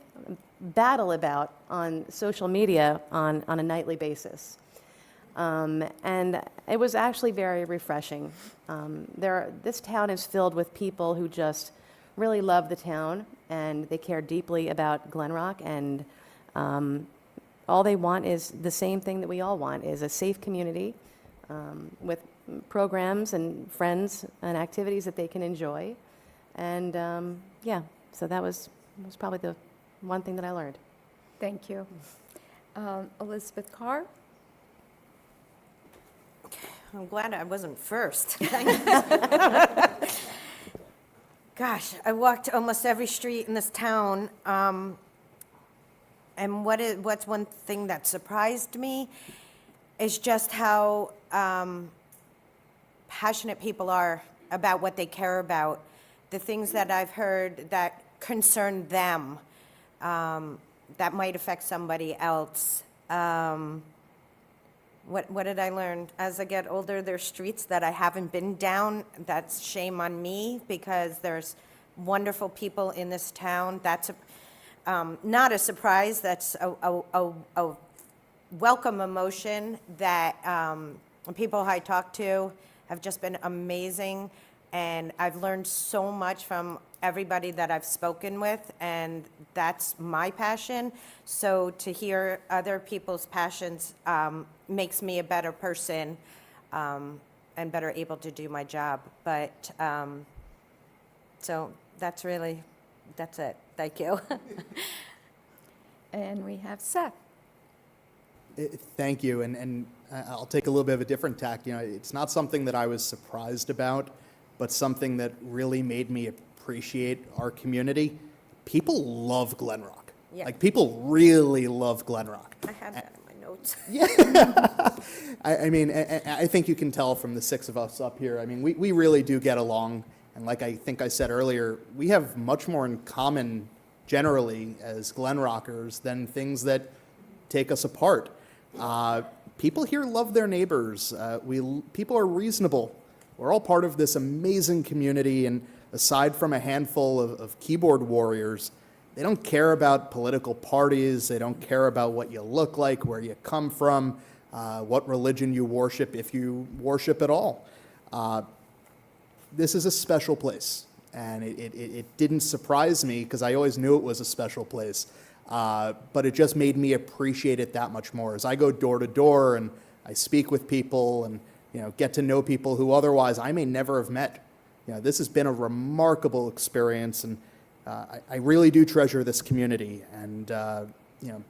D: battle about on social media on a nightly basis. And it was actually very refreshing. This town is filled with people who just really love the town, and they care deeply about Glen Rock, and all they want is the same thing that we all want, is a safe community with programs and friends and activities that they can enjoy. And so that was probably one thing that I learned.
B: Thank you. Elizabeth Carr?
C: I'm glad I wasn't first. Gosh, I walked almost every street in this town, and what's one thing that surprised me is just how passionate people are about what they care about. The things that I've heard that concern them, that might affect somebody else. What did I learn? As I get older, there's streets that I haven't been down. That's shame on me, because there's wonderful people in this town. That's not a surprise. That's a welcome emotion that people I talk to have just been amazing. And I've learned so much from everybody that I've spoken with, and that's my passion. So to hear other people's passions makes me a better person and better able to do my job. But so that's it. Thank you.
B: And we have Seth.
I: Thank you, and I'll take a little bit of a different tack. You know, it's not something that I was surprised about, but something that really made me appreciate our community. People love Glen Rock.
C: Yeah.
I: Like, people really love Glen Rock.
C: I have that in my notes.
I: I mean, I think you can tell from the six of us up here. I mean, we really do get along. And like I think I said earlier, we have much more in common generally as Glen Rockers than things that take us apart. People here love their neighbors. People are reasonable. We're all part of this amazing community, and aside from a handful of keyboard warriors, they don't care about political parties. They don't care about what you look like, where you come from, what religion you worship, if you worship at all. This is a special place, and it didn't surprise me because I always knew it was a special place, but it just made me appreciate it that much more. As I go door to door and I speak with people and get to know people who otherwise I may never have met. This has been a remarkable experience, and I really do treasure this community. And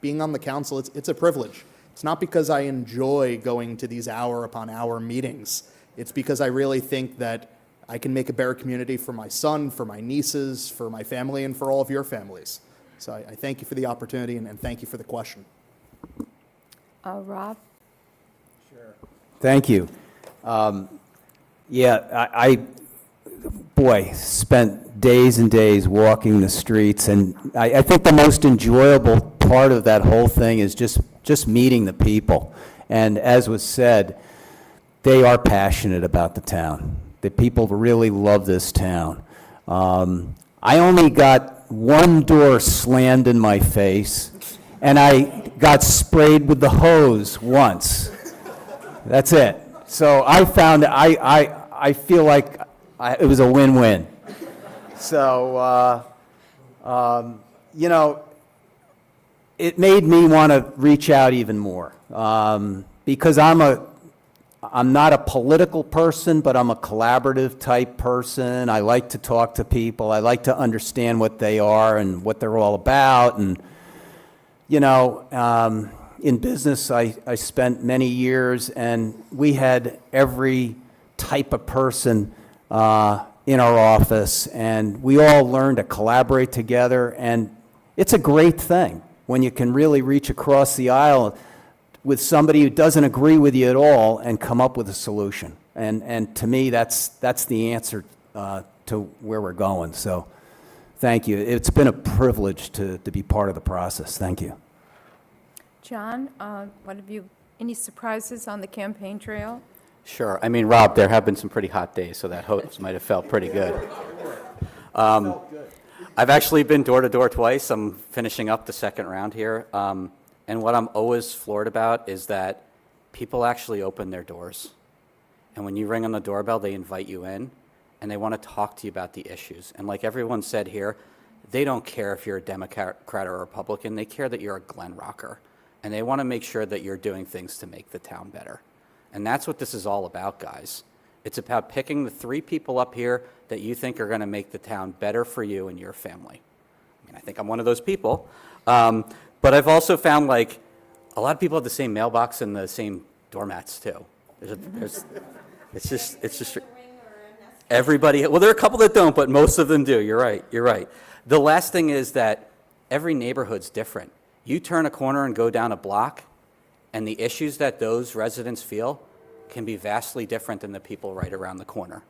I: being on the council, it's a privilege. It's not because I enjoy going to these hour upon hour meetings. It's because I really think that I can make a better community for my son, for my nieces, for my family, and for all of your families. So I thank you for the opportunity, and thank you for the question.
B: Rob?
H: Thank you. I spent days and days walking the streets, and I think the most enjoyable part of that whole thing is just meeting the people. And as was said, they are passionate about the town. The people really love this town. I only got one door slammed in my face, and I got sprayed with the hose once. That's it. So I found I feel like it was a win-win. So, it made me want to reach out even more because I'm not a political person, but I'm a collaborative type person. I like to talk to people. I like to understand what they are and what they're all about. And, in business, I spent many years, and we had every type of person in our office, and we all learned to collaborate together. And it's a great thing when you can really reach across the aisle with somebody who doesn't agree with you at all and come up with a solution. And to me, that's the answer to where we're going. So thank you. It's been a privilege to be part of the process. Thank you.
B: John, any surprises on the campaign trail?
F: Sure. I mean, Rob, there have been some pretty hot days, so that hose might have felt pretty good. I've actually been door to door twice. I'm finishing up the second round here. And what I'm always floored about is that people actually open their doors. And when you ring on the doorbell, they invite you in, and they want to talk to you about the issues. And like everyone said here, they don't care if you're a Democrat or a Republican. They care that you're a Glen Rocker. And they want to make sure that you're doing things to make the town better. And that's what this is all about, guys. It's about picking the 3 people up here that you think are going to make the town better for you and your family. mean, I think I'm one of those people. But I've also found like a lot of people have the same mailbox and the same doormats too. It's just everybody. Well, there are a couple that don't, but most of them do. You're right. You're right. The last thing is that every neighborhood's different. You turn a corner and go down a block, and the issues that those residents feel can be vastly different than the people right around the corner.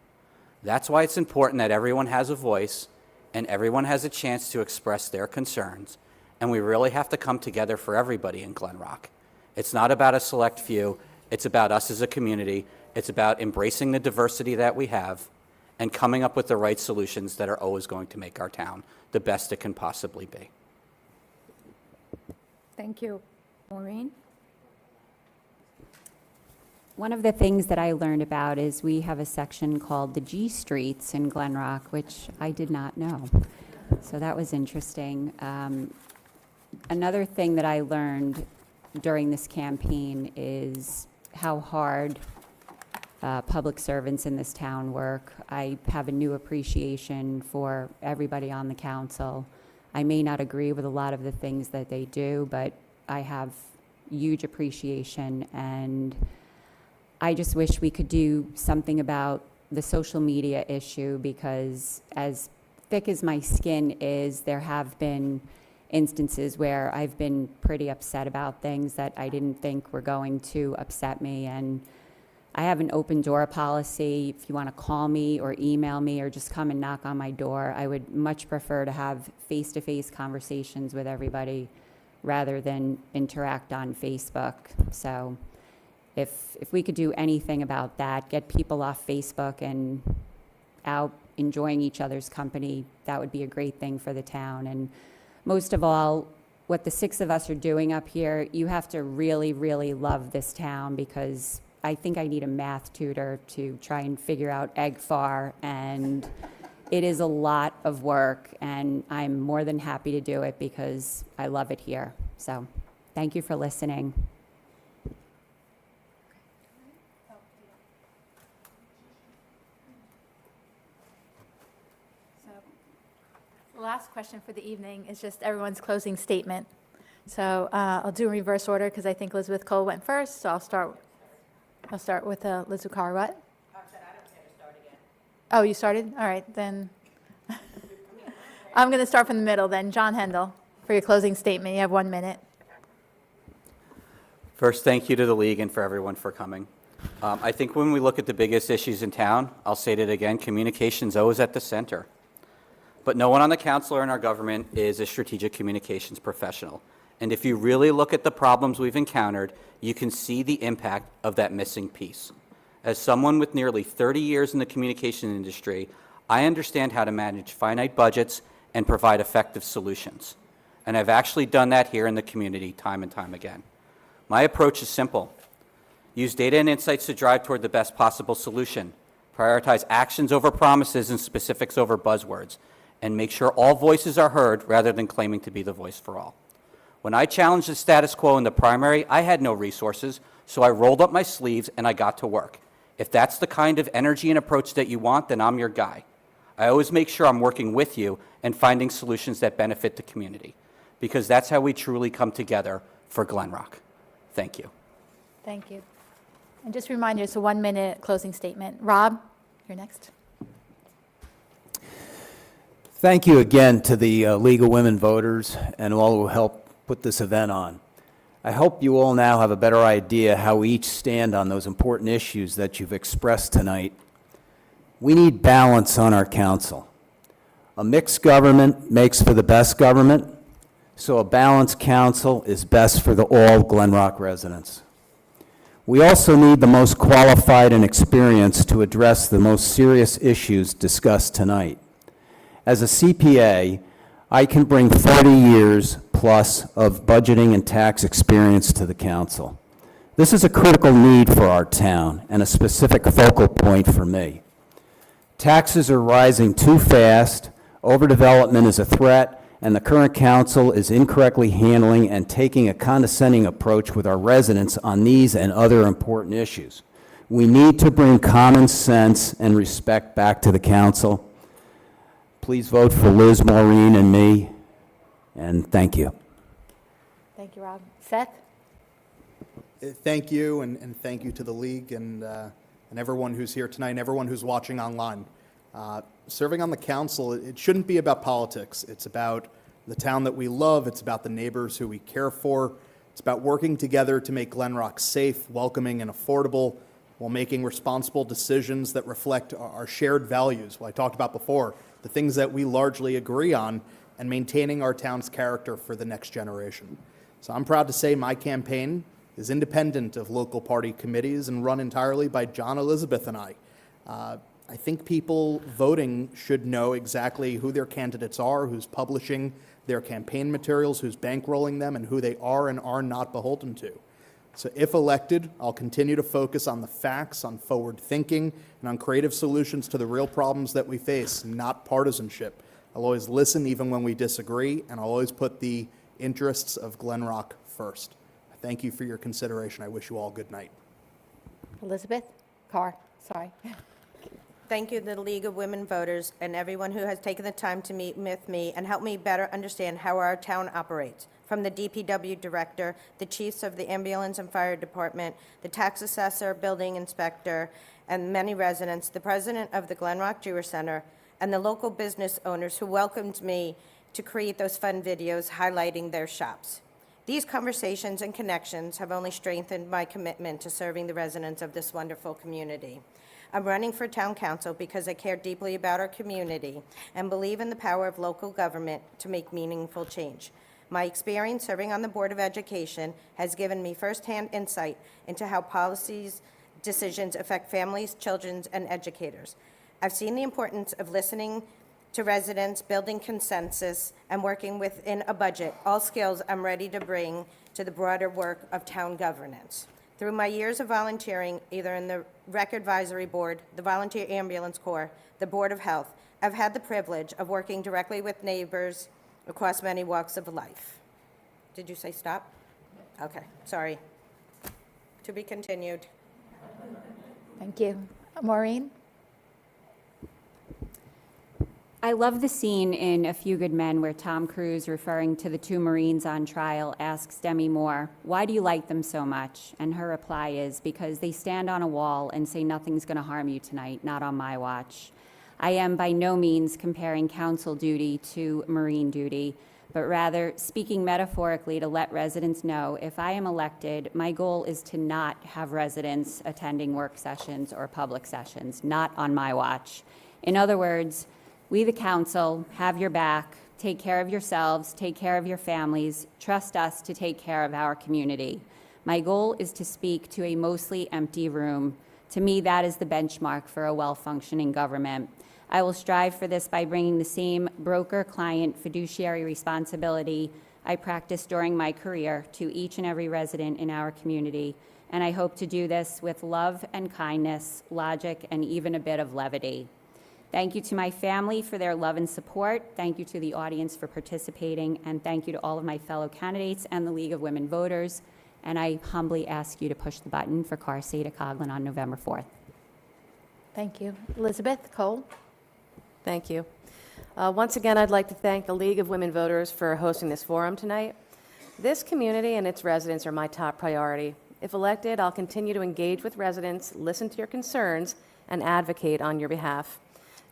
F: That's why it's important that everyone has a voice and everyone has a chance to express their concerns. And we really have to come together for everybody in Glen Rock. It's not about a select few. It's about us as a community. It's about embracing the diversity that we have and coming up with the right solutions that are always going to make our town the best it can possibly be.
B: Thank you. Maureen?
E: One of the things that I learned about is we have a section called the G Streets in Glen Rock, which I did not know. So that was interesting. Another thing that I learned during this campaign is how hard public servants in this town work. I have a new appreciation for everybody on the council. I may not agree with a lot of the things that they do, but I have huge appreciation, and I just wish we could do something about the social media issue, because as thick as my skin is, there have been instances where I've been pretty upset about things that I didn't think were going to upset me. And I have an open door policy. If you want to call me or email me or just come and knock on my door, I would much prefer to have face-to-face conversations with everybody rather than interact on Facebook. So if we could do anything about that, get people off Facebook and out enjoying each other's company, that would be a great thing for the town. And most of all, what the six of us are doing up here, you have to really, really love this town, because I think I need a math tutor to try and figure out egg far, and it is a lot of work, and I'm more than happy to do it because I love it here. So thank you for listening.
A: The last question for the evening is just everyone's closing statement. So I'll do in reverse order because I think Elizabeth Cole went first, so I'll start with Liz Carr. What? I said I don't care to start again. Oh, you started? All right, then. I'm going to start from the middle then. John Hendel, for your closing statement. You have 1 minute.
F: First, thank you to the league and for everyone for coming. I think when we look at the biggest issues in town, I'll say it again, communication's always at the center. But no one on the council or in our government is a strategic communications professional. And if you really look at the problems we've encountered, you can see the impact of that missing piece. As someone with nearly 30 years in the communication industry, I understand how to manage finite budgets and provide effective solutions. And I've actually done that here in the community time and time again. My approach is simple. Use data and insights to drive toward the best possible solution. Prioritize actions over promises and specifics over buzzwords. And make sure all voices are heard rather than claiming to be the voice for all. When I challenged the status quo in the primary, I had no resources, so I rolled up my sleeves and I got to work. If that's the kind of energy and approach that you want, then I'm your guy. I always make sure I'm working with you and finding solutions that benefit the community, because that's how we truly come together for Glen Rock. Thank you.
A: Thank you. And just a reminder, it's a 1 minute closing statement. Rob, you're next.
H: Thank you again to the League of Women Voters and all who helped put this event on. I hope you all now have a better idea how we each stand on those important issues that you've expressed tonight. We need balance on our council. A mixed government makes for the best government, so a balanced council is best for all Glen Rock residents. We also need the most qualified and experienced to address the most serious issues discussed tonight. As a CPA, I can bring 30 years plus of budgeting and tax experience to the council. This is a critical need for our town and a specific focal point for me. Taxes are rising too fast, overdevelopment is a threat, and the current council is incorrectly handling and taking a condescending approach with our residents on these and other important issues. We need to bring common sense and respect back to the council. Please vote for Liz, Maureen, and me And thank you.
A: Thank you, Rob. Seth?
I: Thank you, and thank you to the league and everyone who's here tonight and everyone who's watching online. Serving on the council, it shouldn't be about politics. It's about the town that we love. It's about the neighbors who we care for. It's about working together to make Glen Rock safe, welcoming, and affordable while making responsible decisions that reflect our shared values, what I talked about before, the things that we largely agree on, and maintaining our town's character for the next generation. So I'm proud to say my campaign is independent of local party committees and run entirely by John, Elizabeth, and I. I think people voting should know exactly who their candidates are, who's publishing their campaign materials, who's bankrolling them, and who they are and are not beholden to. So if elected, I'll continue to focus on the facts, on forward thinking, and on creative solutions to the real problems that we face, not partisanship. I'll always listen even when we disagree, and I'll always put the interests of Glen Rock first. I thank you for your consideration. I wish you all good night.
A: Elizabeth? Carr, sorry.
C: Thank you to the League of Women Voters and everyone who has taken the time to meet with me and help me better understand how our town operates. From the DPW director, the chiefs of the ambulance and fire department, the tax assessor, building inspector, and many residents, the president of the Glen Rock Jewish Center, and the local business owners who welcomed me to create those fun videos highlighting their shops. These conversations and connections have only strengthened my commitment to serving the residents of this wonderful community. I'm running for town council because I care deeply about our community and believe in the power of local government to make meaningful change. My experience serving on the Board of Education has given me firsthand insight into how policies, decisions affect families, children, and educators. I've seen the importance of listening to residents, building consensus, and working within a budget, all skills I'm ready to bring to the broader work of town governance. Through my years of volunteering, either in the Rec Advisory Board, the Volunteer Ambulance Corps, the Board of Health, I've had the privilege of working directly with neighbors across many walks of life. Did you say stop? Okay, sorry. To be continued.
A: Thank you. Maureen?
E: I love the scene in A Few Good Men where Tom Cruise, referring to the two Marines on trial, asks Demi Moore, "Why do you like them so much?" And her reply is, "Because they stand on a wall and say nothing's going to harm you tonight, not on my watch." I am by no means comparing council duty to Marine duty, but rather speaking metaphorically to let residents know if I am elected, my goal is to not have residents attending work sessions or public sessions, not on my watch. In other words, we, the council, have your back. Take care of yourselves, take care of your families. Trust us to take care of our community. My goal is to speak to a mostly empty room. To me, that is the benchmark for a well-functioning government. I will strive for this by bringing the same broker-client fiduciary responsibility I practiced during my career to each and every resident in our community, and I hope to do this with love and kindness, logic, and even a bit of levity. Thank you to my family for their love and support. Thank you to the audience for participating, and thank you to all of my fellow candidates and the League of Women Voters. And I humbly ask you to push the button for Carr Seda Coghlan on November 4th.
A: Thank you. Elizabeth? Cole?
D: Thank you. Once again, I'd like to thank the League of Women Voters for hosting this forum tonight. This community and its residents are my top priority. If elected, I'll continue to engage with residents, listen to your concerns, and advocate on your behalf.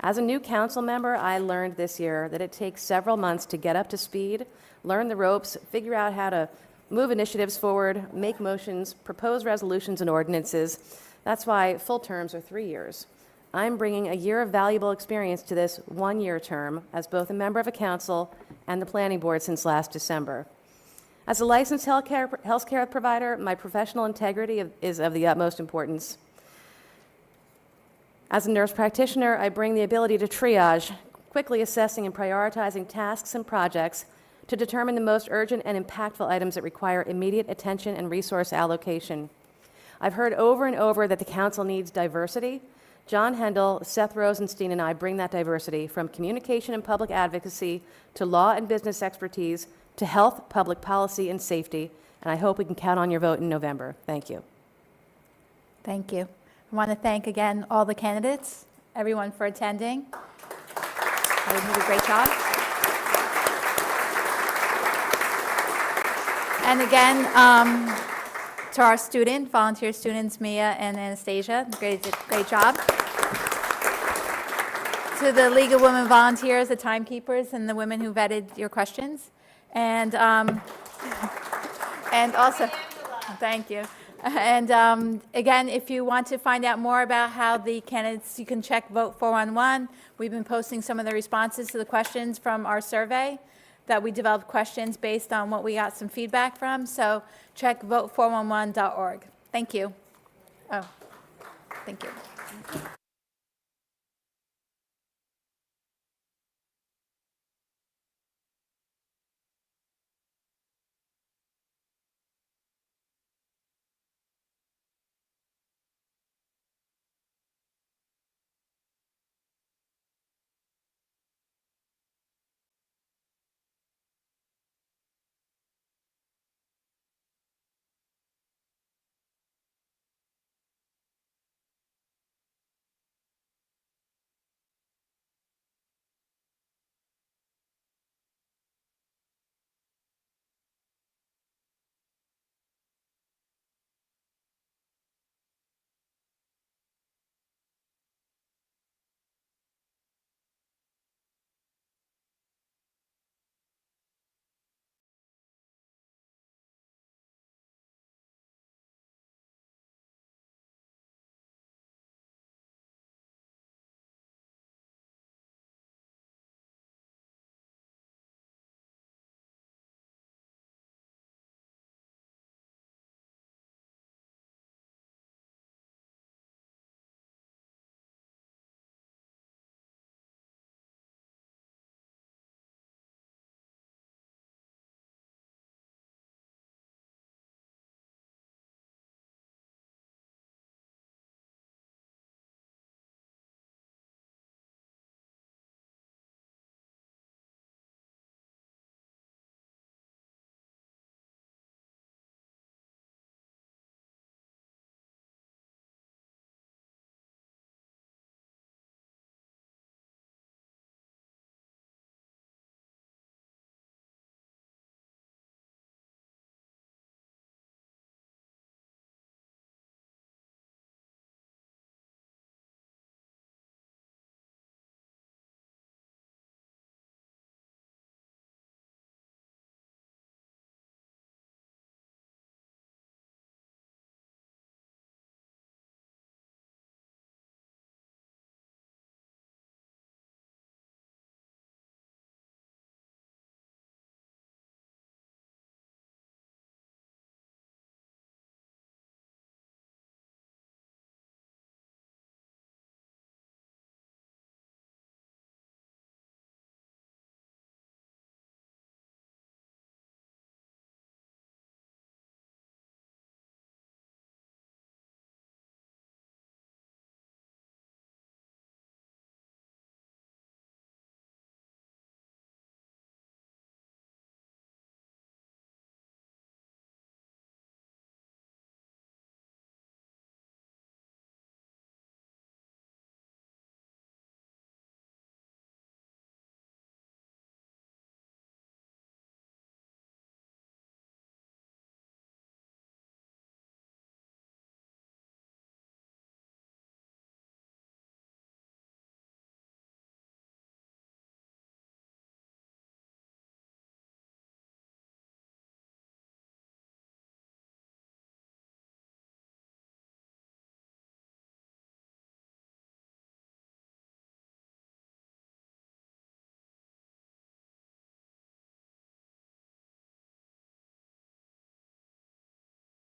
D: As a new council member, I learned this year that it takes several months to get up to speed, learn the ropes, figure out how to move initiatives forward, make motions, propose resolutions and ordinances. That's why full terms are 3 years. I'm bringing a year of valuable experience to this one-year term as both a member of a council and the planning board since last December. As a licensed healthcare provider, my professional integrity is of the utmost importance. As a nurse practitioner, I bring the ability to triage, quickly assessing and prioritizing tasks and projects to determine the most urgent and impactful items that require immediate attention and resource allocation. I've heard over and over that the council needs diversity. John Hendel, Seth Rosenstein, and I bring that diversity from communication and public advocacy to law and business expertise to health, public policy, and safety. And I hope we can count on your vote in November. Thank you.
A: Thank you. I want to thank again all the candidates, everyone for attending. Everyone did a great job. And again, to our volunteer students, Mia and Anastasia, great job. To the League of Women Volunteers, the timekeepers, and the women who vetted your questions. And also, thank you. And again, if you want to find out more about how the candidates, you can check Vote 411. We've been posting some of the responses to the questions from our survey that we developed questions based on what we got some feedback from. So check vote411.org. Thank you. Oh, thank you.